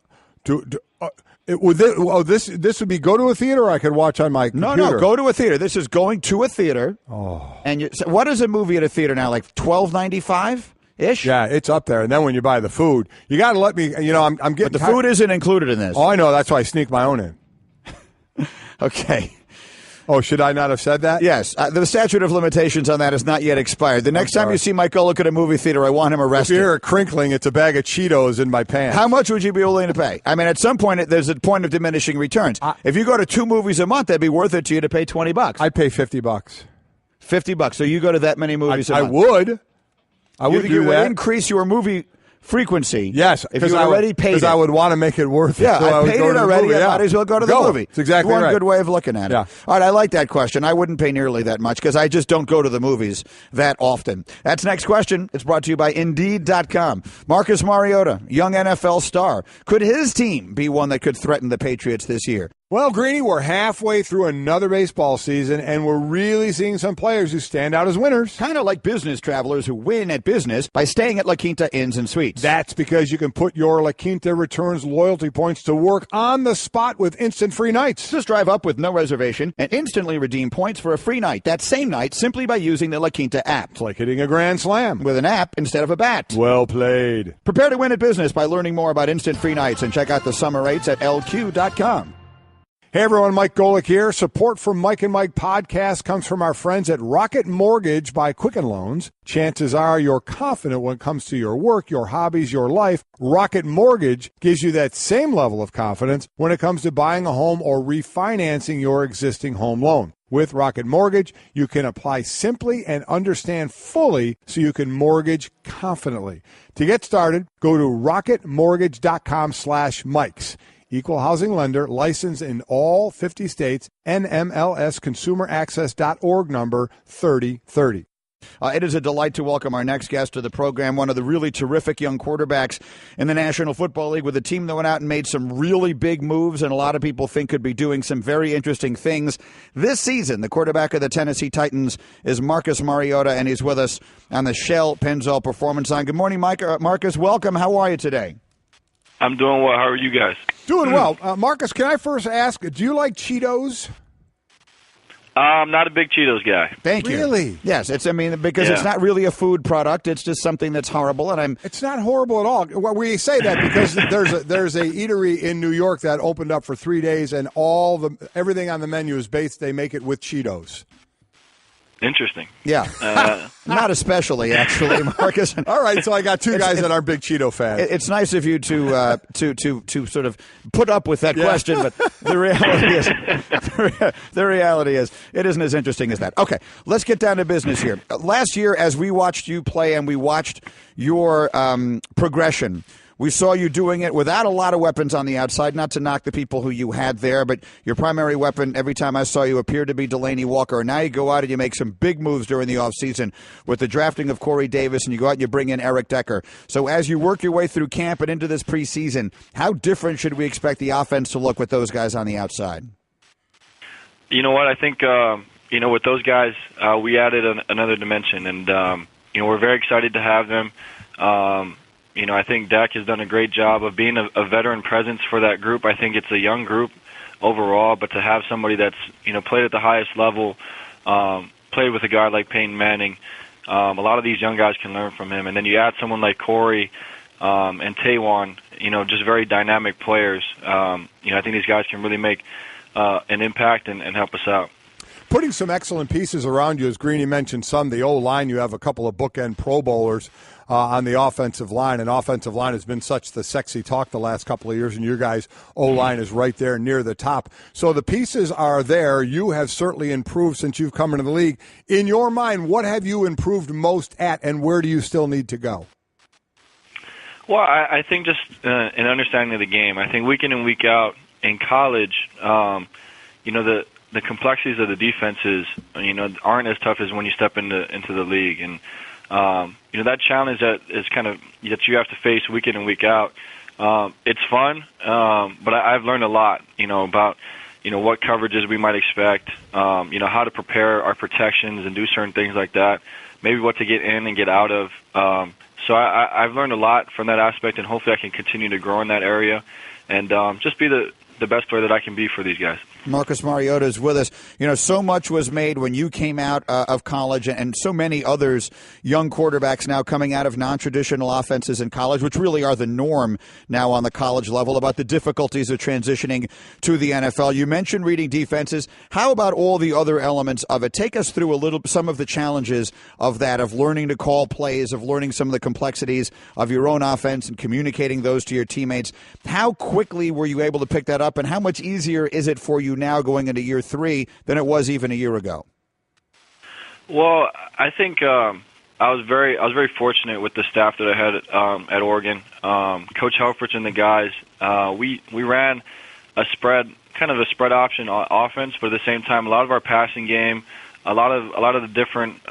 this would be go to a theater, or I could watch on my computer? No, go to a theater. This is going to a theater. Oh. And what is a movie at a theater now? Like $12.95? Ish? Yeah, it's up there. And then when you buy the food, you got to let me, I'm getting. But the food isn't included in this. Oh, I know. That's why I sneak my own in. Okay. Oh, should I not have said that? Yes. The statute of limitations on that is not yet expired. The next time you see Mike Golic at a movie theater, I want him arrested. If you hear a crinkling, it's a bag of Cheetos in my pants. How much would you be willing to pay? I mean, at some point, there's a point of diminishing returns. If you go to 2 movies a month, that'd be worth it to you to pay $20. I'd pay $50. $50. So you go to that many movies a month. I would. I would do would that. Increase your movie frequency. Yes, if you already paid it. Because I would want to make it worth it. Yeah, so I paid it already. I might as well go to the movie. It's exactly one right. good way of looking at it. Yeah. All right, I like that question. I wouldn't pay nearly that much because I just don't go to the movies that often. That's next question. It's brought to you by Indeed.com. Marcus Mariota, young NFL star. Could his team be one that could threaten the Patriots this year? Well, Greeny, we're halfway through another baseball season, and we're really seeing some players who stand out as winners. Kind of like business travelers who win at business by staying at La Quinta Inns and Suites. That's because you can put your La Quinta Returns loyalty points to work on the spot with instant free nights. Just drive up with no reservation and instantly redeem points for a free night that same night simply by using the La Quinta app. It's like hitting a grand slam. With an app instead of a bat. Well played. Prepare to win at business by learning more about instant free nights and check out the summer rates at LQ.com. Hey everyone, Mike Golic here. Support for Mike and Mike podcast comes from our friends at Rocket Mortgage by Quicken Loans. Chances are you're confident when it comes to your work, your hobbies, your life. Rocket Mortgage gives you that same level of confidence when it comes to buying a home or refinancing your existing home loan. With Rocket Mortgage, you can apply simply and understand fully so you can mortgage confidently. To get started, go to rocketmortgage.com/Mikes. Equal housing lender, licensed in all 50 states, NMLSconsumeraccess.org number 3030. It is a delight to welcome our next guest to the program, one of the really terrific young quarterbacks in the National Football League with a team that went out and made some really big moves and a lot of people think could be doing some very interesting things this season. The quarterback of the Tennessee Titans is Marcus Mariota, and he's with us on the Shell Pennzoil Performance Line. Good morning, Marcus. Welcome. How are you today? I'm doing well. How are you guys? Doing well. Marcus, can I first ask, do you like Cheetos? I'm not a big Cheetos guy. Thank you. Really? Yes, because it's not really a food product. It's just something that's horrible, and It's not horrible at all. Well, we say that because there's a eatery in New York that opened up for 3 days, and everything on the menu is based. They make it with Cheetos. interesting. Yeah. Not especially, actually, Marcus. All right, so I got two guys that aren't big Cheeto fans. It's nice of you to sort of put up with that question, but the reality is it isn't as interesting as that. Okay, let's get down to business here. Last year, as we watched you play and we watched your progression, we saw you doing it without a lot of weapons on the outside, not to knock the people who you had there, but your primary weapon every time I saw you appeared to be Delaney Walker. And now you go out and you make some big moves during the offseason with the drafting of Corey Davis, and you go out and you bring in Eric Decker. So as you work your way through camp and into this preseason, how different should we expect the offense to look with those guys on the outside? You know what? I think, with those guys, we added another dimension, and, we're very excited to have them. I think Dak has done a great job of being a veteran presence for that group. I think it's a young group overall, but to have somebody that's, played at the highest level, played with a guy like Peyton Manning, a lot of these young guys can learn from him. And then you add someone like Corey and Taywan, just very dynamic players. I think these guys can really make an impact and help us out. Putting some excellent pieces around you, as Greeny mentioned, the O-line, you have a couple of bookend Pro Bowlers on the offensive line, and offensive line has been such the sexy talk the last couple of years, and your guys' O-line is right there near the top. So the pieces are there. You have certainly improved since you've come into the league. In your mind, what have you improved most at, and where do you still need to go? Well, I think just an understanding of the game. I think week in and week out in college, the complexities of the defenses, aren't as tough as when you step into the league. And, that challenge that you have to face week in and week out, it's fun, but I've learned a lot, about, what coverages we might expect, how to prepare our protections and do certain things like that, maybe what to get in and get out of. So I've learned a lot from that aspect, and hopefully I can continue to grow in that area and just be the best player that I can be for these guys. Marcus Mariota is with us. So much was made when you came out of college, and so many others, young quarterbacks now coming out of non-traditional offenses in college, which really are the norm now on the college level, about the difficulties of transitioning to the NFL. You mentioned reading defenses. How about all the other elements of it? Take us through some of the challenges of that, of learning to call plays, of learning some of the complexities of your own offense and communicating those to your teammates. How quickly were you able to pick that up, and how much easier is it for you now going into year 3 than it was even a year ago? Well, I think I was very fortunate with the staff that I had at Oregon. Coach Helfrich and the guys, we ran a spread option offense, but at the same time, a lot of our passing game, a lot of the different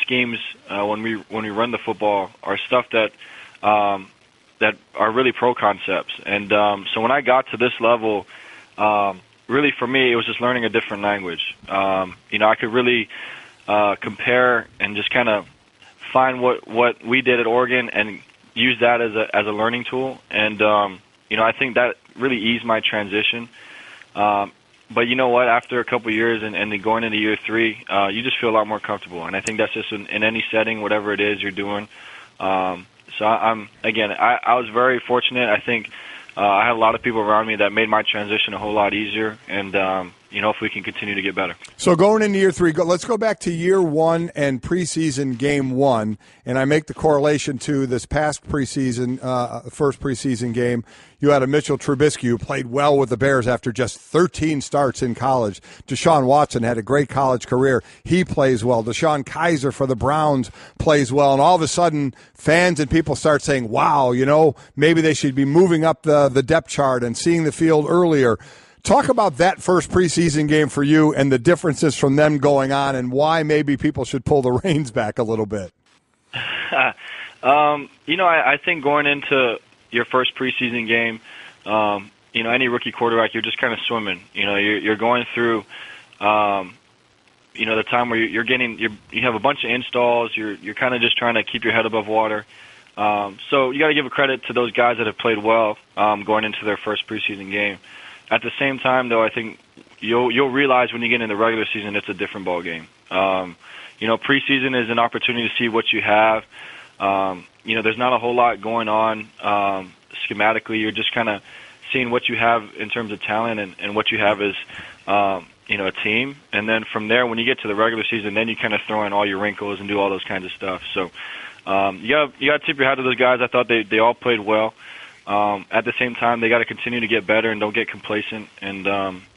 schemes when we run the football are stuff that are really pro concepts. And so when I got to this level, really for me, it was just learning a different language. I could really compare and just kind of find what we did at Oregon and use that as a learning tool. And I think that really eased my transition. But you know what? After a couple of years and then going into year 3, you just feel a lot more comfortable. And I think that's just in any setting, whatever it is you're doing. So I was very fortunate. I think I had a lot of people around me that made my transition a whole lot easier, and if we can continue to get better. So going into year 3, let's go back to year 1 and preseason game 1, and I make the correlation to this past preseason, first preseason game. You had a Mitchell Trubisky who played well with the Bears after just 13 starts in college. Deshaun Watson had a great college career. He plays well. Deshaun Kaiser for the Browns plays well. And all of a sudden, fans and people start saying, wow, maybe they should be moving up the depth chart and seeing the field earlier. Talk about that first preseason game for you and the differences from them going on and why maybe people should pull the reins back a little bit. I think going into your first preseason game, any rookie quarterback, you're just kind of swimming. You're going through, the time where you have a bunch of installs. You're kind of just trying to keep your head above water. So you got to give a credit to those guys that have played well going into their first preseason game. At the same time, though, I think you'll realize when you get in the regular season, it's a different ball game. Preseason is an opportunity to see what you have. There's not a whole lot going on schematically. You're just kind of seeing what you have in terms of talent, and what you have is, a team. And then from there, when you get to the regular season, then you kind of throw in all your wrinkles and do all those kinds of stuff. So you got to tip your hat to those guys. I thought they all played well. At the same time, they got to continue to get better and don't get complacent. And,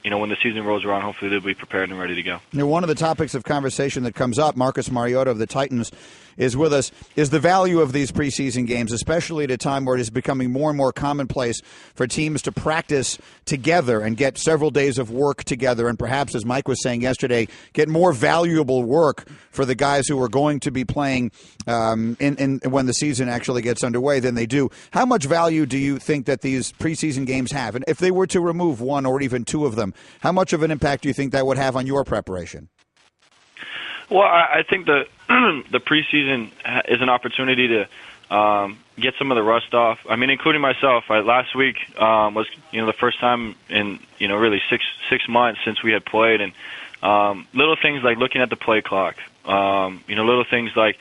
when the season rolls around, hopefully they'll be prepared and ready to go. One of the topics of conversation that comes up, Marcus Mariota of the Titans is with us, is the value of these preseason games, especially at a time where it is becoming more and more commonplace for teams to practice together and get several days of work together and perhaps, as Mike was saying yesterday, get more valuable work for the guys who are going to be playing when the season actually gets underway than they do. How much value do you think that these preseason games have? And if they were to remove one or even two of them, how much of an impact do you think that would have on your preparation? Well, I think the preseason is an opportunity to get some of the rust off. I mean, including myself. Last week was the first time in really six months since we had played, and little things like looking at the play clock. Little things like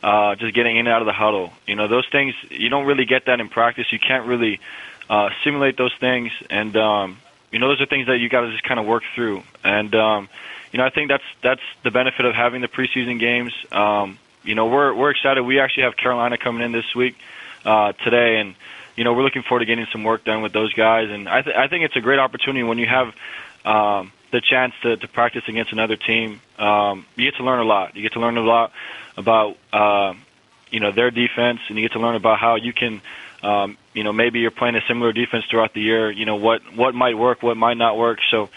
just getting in and out of the huddle. Those things you don't really get that in practice. You can't really simulate those things, and those are things that you got to just kind of work through. And I think that's the benefit of having the preseason games. We're excited. We actually have Carolina coming in this week today, and we're looking forward to getting some work done with those guys. And I think it's a great opportunity when you have the chance to practice against another team. You get to learn a lot. You get to learn a lot about their defense, and you get to learn about how you can. Maybe you're playing a similar defense throughout the year. What might work, what might not work. So,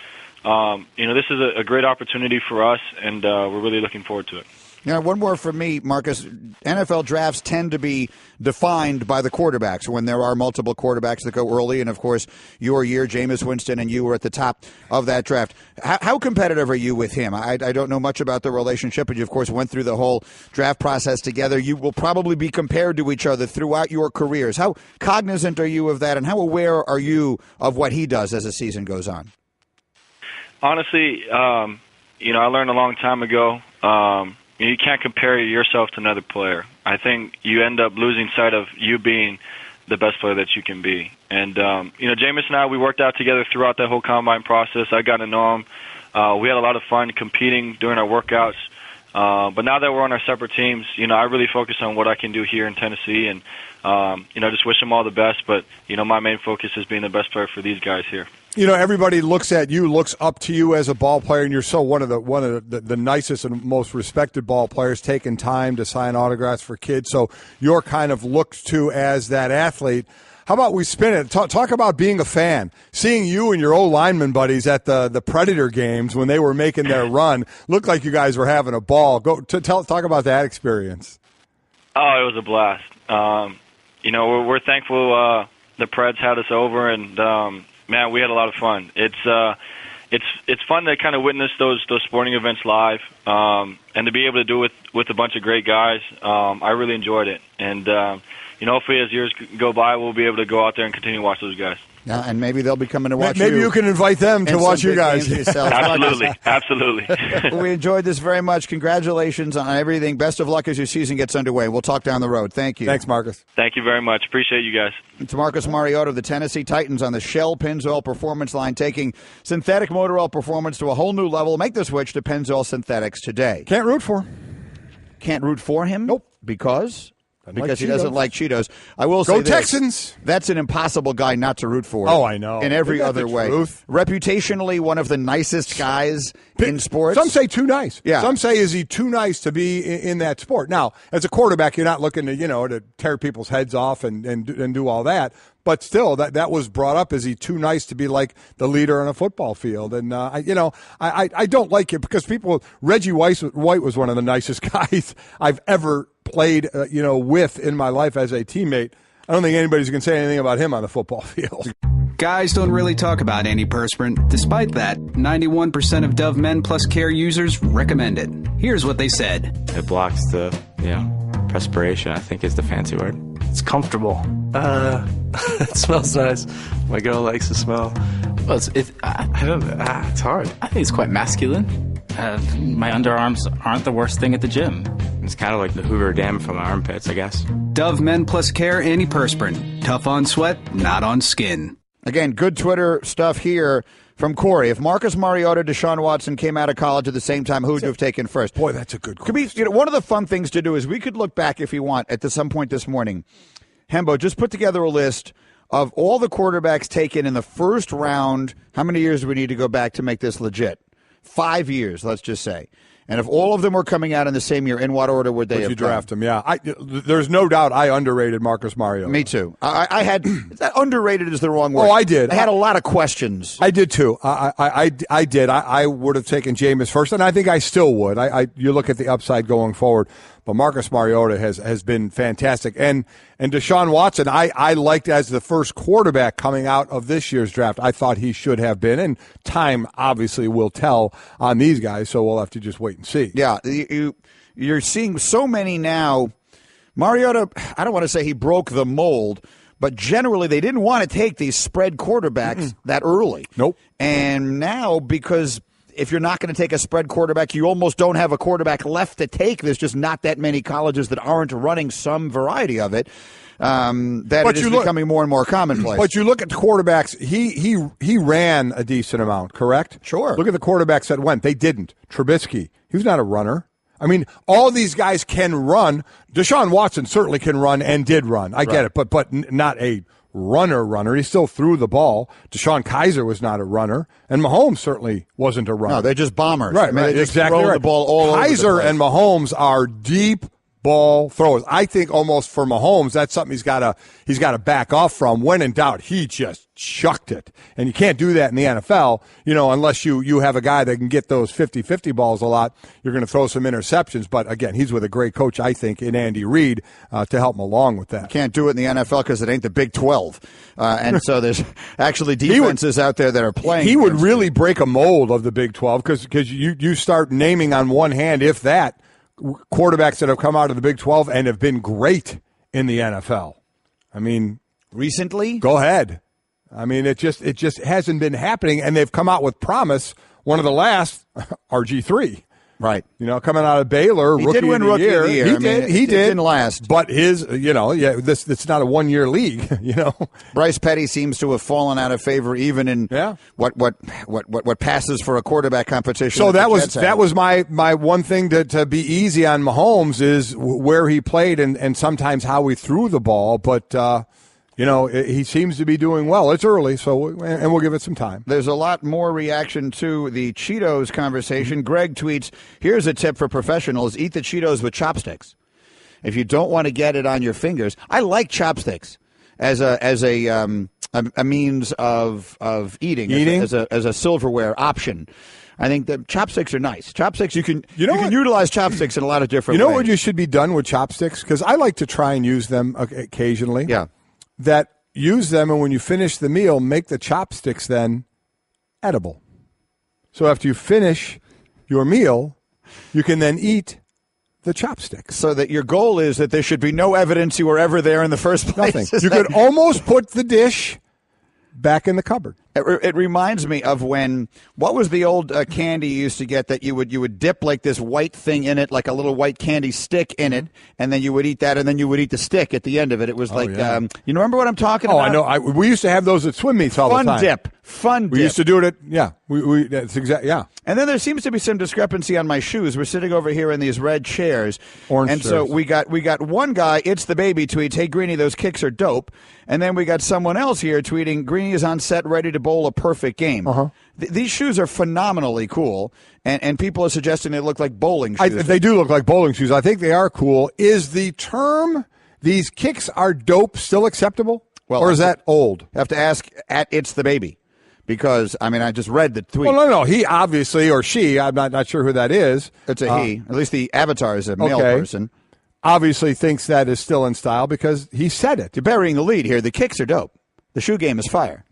this is a great opportunity for us, and we're really looking forward to it. One more from me, Marcus. NFL drafts tend to be defined by the quarterbacks when there are multiple quarterbacks that go early. And, of course, your year, Jameis Winston, and you were at the top of that draft. How competitive are you with him? I don't know much about the relationship, but you, of course, went through the whole draft process together. You will probably be compared to each other throughout your careers. How cognizant are you of that, and how aware are you of what he does as the season goes on? Honestly, I learned a long time ago you can't compare yourself to another player. I think you end up losing sight of you being the best player that you can be. And, Jameis and I, we worked out together throughout that whole combine process. I got to know him. We had a lot of fun competing during our workouts. But now that we're on our separate teams, I really focus on what I can do here in Tennessee and, just wish them all the best. But, my main focus is being the best player for these guys here. Everybody looks at you, looks up to you as a ball player, and you're so one of the nicest and most respected ball players, taking time to sign autographs for kids. So you're kind of looked to as that athlete. How about we spin it? Talk about being a fan. Seeing you and your old lineman buddies at the Predator games when they were making their run, looked like you guys were having a ball. Talk about that experience. Oh, it was a blast. We're thankful the Preds had us over, and man, we had a lot of fun. It's fun to kind of witness those sporting events live, and to be able to do it with a bunch of great guys. I really enjoyed it, and hopefully as years go by, we'll be able to go out there and continue to watch those guys. Yeah, and maybe they'll be coming to watch Maybe you can invite them to watch you guys. Absolutely. We enjoyed this very much. Congratulations on everything. Best of luck as your season gets underway. We'll talk down the road. Thank you. Thanks, Marcus. Thank you very much. Appreciate you guys. It's Marcus Mariota of the Tennessee Titans on the Shell Pennzoil Performance line, taking synthetic motor oil performance to a whole new level. Make the switch to Pennzoil Synthetics today. Can't root for him. Can't root for him? Nope. Because like he doesn't like Cheetos. I will say Go Texans! That's an impossible guy not to root for. Oh, I know. In every other way. Truth. Reputationally, one of the nicest guys in sports. Some say too nice. Yeah. Some say, is he too nice to be in that sport? Now, as a quarterback, you're not looking to, to tear people's heads off and do all that. But still, that was brought up. Is he too nice to be like the leader on a football field? And, I don't like it because Reggie White was one of the nicest guys I've ever played, with in my life as a teammate. I don't think anybody's going to say anything about him on the football field. Guys don't really talk about antiperspirant. Despite that, 91% of Dove Men Plus Care users recommend it. Here's what they said. It blocks the, perspiration, I think is the fancy word. It's comfortable. It smells nice. My girl likes the smell. Well, it's hard. I think it's quite masculine. My underarms aren't the worst thing at the gym. It's kind of like the Hoover Dam from my armpits, I guess. Dove Men Plus Care Antiperspirant. Tough on sweat, not on skin. Again, good Twitter stuff here From Corey, if Marcus Mariota, Deshaun Watson came out of college at the same time, who would you have taken first? Boy, that's a good question. Could be, one of the fun things to do is we could look back, if you want, at some point this morning. Hembo, just put together a list of all the quarterbacks taken in the first round. How many years do we need to go back to make this legit? 5 years, let's just say. And if all of them were coming out in the same year, in what order would they have you draft them? Yeah, there's no doubt I underrated Marcus Mariota. Me too. I had that underrated is the wrong word. Oh, I did. I had a lot of questions. I did too. I did. I would have taken Jameis first, and I think I still would. You look at the upside going forward, but Marcus Mariota has been fantastic, and Deshaun Watson I liked as the first quarterback coming out of this year's draft. I thought he should have been, and time obviously will tell on these guys, so we'll have to just wait and see. Yeah, you're seeing so many now. Mariota, I don't want to say he broke the mold, but generally they didn't want to take these spread quarterbacks that early. Nope. And now, because if you're not going to take a spread quarterback, you almost don't have a quarterback left to take. There's just not that many colleges that aren't running some variety of it. It is becoming more and more commonplace. But you look at the quarterbacks, he ran a decent amount, correct? Sure. Look at the quarterbacks that went. They didn't. Trubisky, he was not a runner. I mean, all these guys can run. Deshaun Watson certainly can run and did run. I get it, but not a runner. He still threw the ball. Deshaun Kaiser was not a runner, and Mahomes certainly wasn't a runner. No, they're just bombers. Right, They just exactly throw right. the ball all over the Kaiser place. and Mahomes are deep ball throwers. I think almost for Mahomes, that's something he's got to back off from. When in doubt, he just chucked it. And you can't do that in the NFL, unless you have a guy that can get those 50-50 balls a lot. You're going to throw some interceptions. But, again, he's with a great coach, I think, in Andy Reid to help him along with that. You can't do it in the NFL because it ain't the Big 12. And so there's actually defenses out there that are playing. He would really break a mold of the Big 12 because you start naming on one hand, if that, quarterbacks that have come out of the Big 12 and have been great in the NFL. I mean, recently? Go ahead. I mean, it just hasn't been happening, and they've come out with promise. One of the last, RG3. Right. Coming out of Baylor, he did win Rookie of the Year. He did. It didn't last. But it's not a one-year league, Bryce Petty seems to have fallen out of favor even in what passes for a quarterback competition. So that was my one thing to be easy on Mahomes is where he played and sometimes how he threw the ball, but he seems to be doing well. It's early, and we'll give it some time. There's a lot more reaction to the Cheetos conversation. Greg tweets, here's a tip for professionals. Eat the Cheetos with chopsticks. If you don't want to get it on your fingers. I like chopsticks as a means of eating. As a silverware option. I think that chopsticks are nice. Chopsticks, you can utilize chopsticks in a lot of different ways. You know what you should be done with chopsticks? Because I like to try and use them occasionally. Yeah. That use them, and when you finish the meal, make the chopsticks then edible. So after you finish your meal, you can then eat the chopsticks. So that your goal is that there should be no evidence you were ever there in the first place. Nothing. You could almost put the dish back in the cupboard. It reminds me of what was the old candy you used to get that you would dip like this white thing in it, like a little white candy stick in it, and then you would eat that, and then you would eat the stick at the end of it. It was you remember what I'm talking about? Oh, I know. We used to have those at swim meets all the time. Fun dip. We used to do it at, that's exactly, yeah. And then there seems to be some discrepancy on my shoes. We're sitting over here in these red chairs. Orange and chairs. So we got one guy, It's the Baby, tweets, hey, Greeny, those kicks are dope. And then we got someone else here tweeting, Greeny is on set ready to bowl a perfect game. Uh-huh. These shoes are phenomenally cool, and people are suggesting they look like bowling shoes. They do look like bowling shoes. I think they are cool. Is the term, these kicks are dope, still acceptable? Well, or is that old? You have to ask at It's the Baby. Because, I just read the tweet. Well, no. He obviously, or she, I'm not sure who that is. It's a he. At least the avatar is a male person. Obviously thinks that is still in style because he said it. You're burying the lead here. The kicks are dope. The shoe game is fire.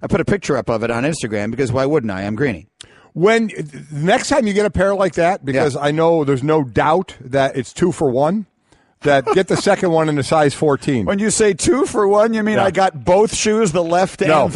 I put a picture up of it on Instagram because why wouldn't I? I'm Greeny. When next time you get a pair like that, because I know there's no doubt that it's 2 for 1, that get the second one in a size 14. When you say 2 for 1, you mean I got both shoes, the left and the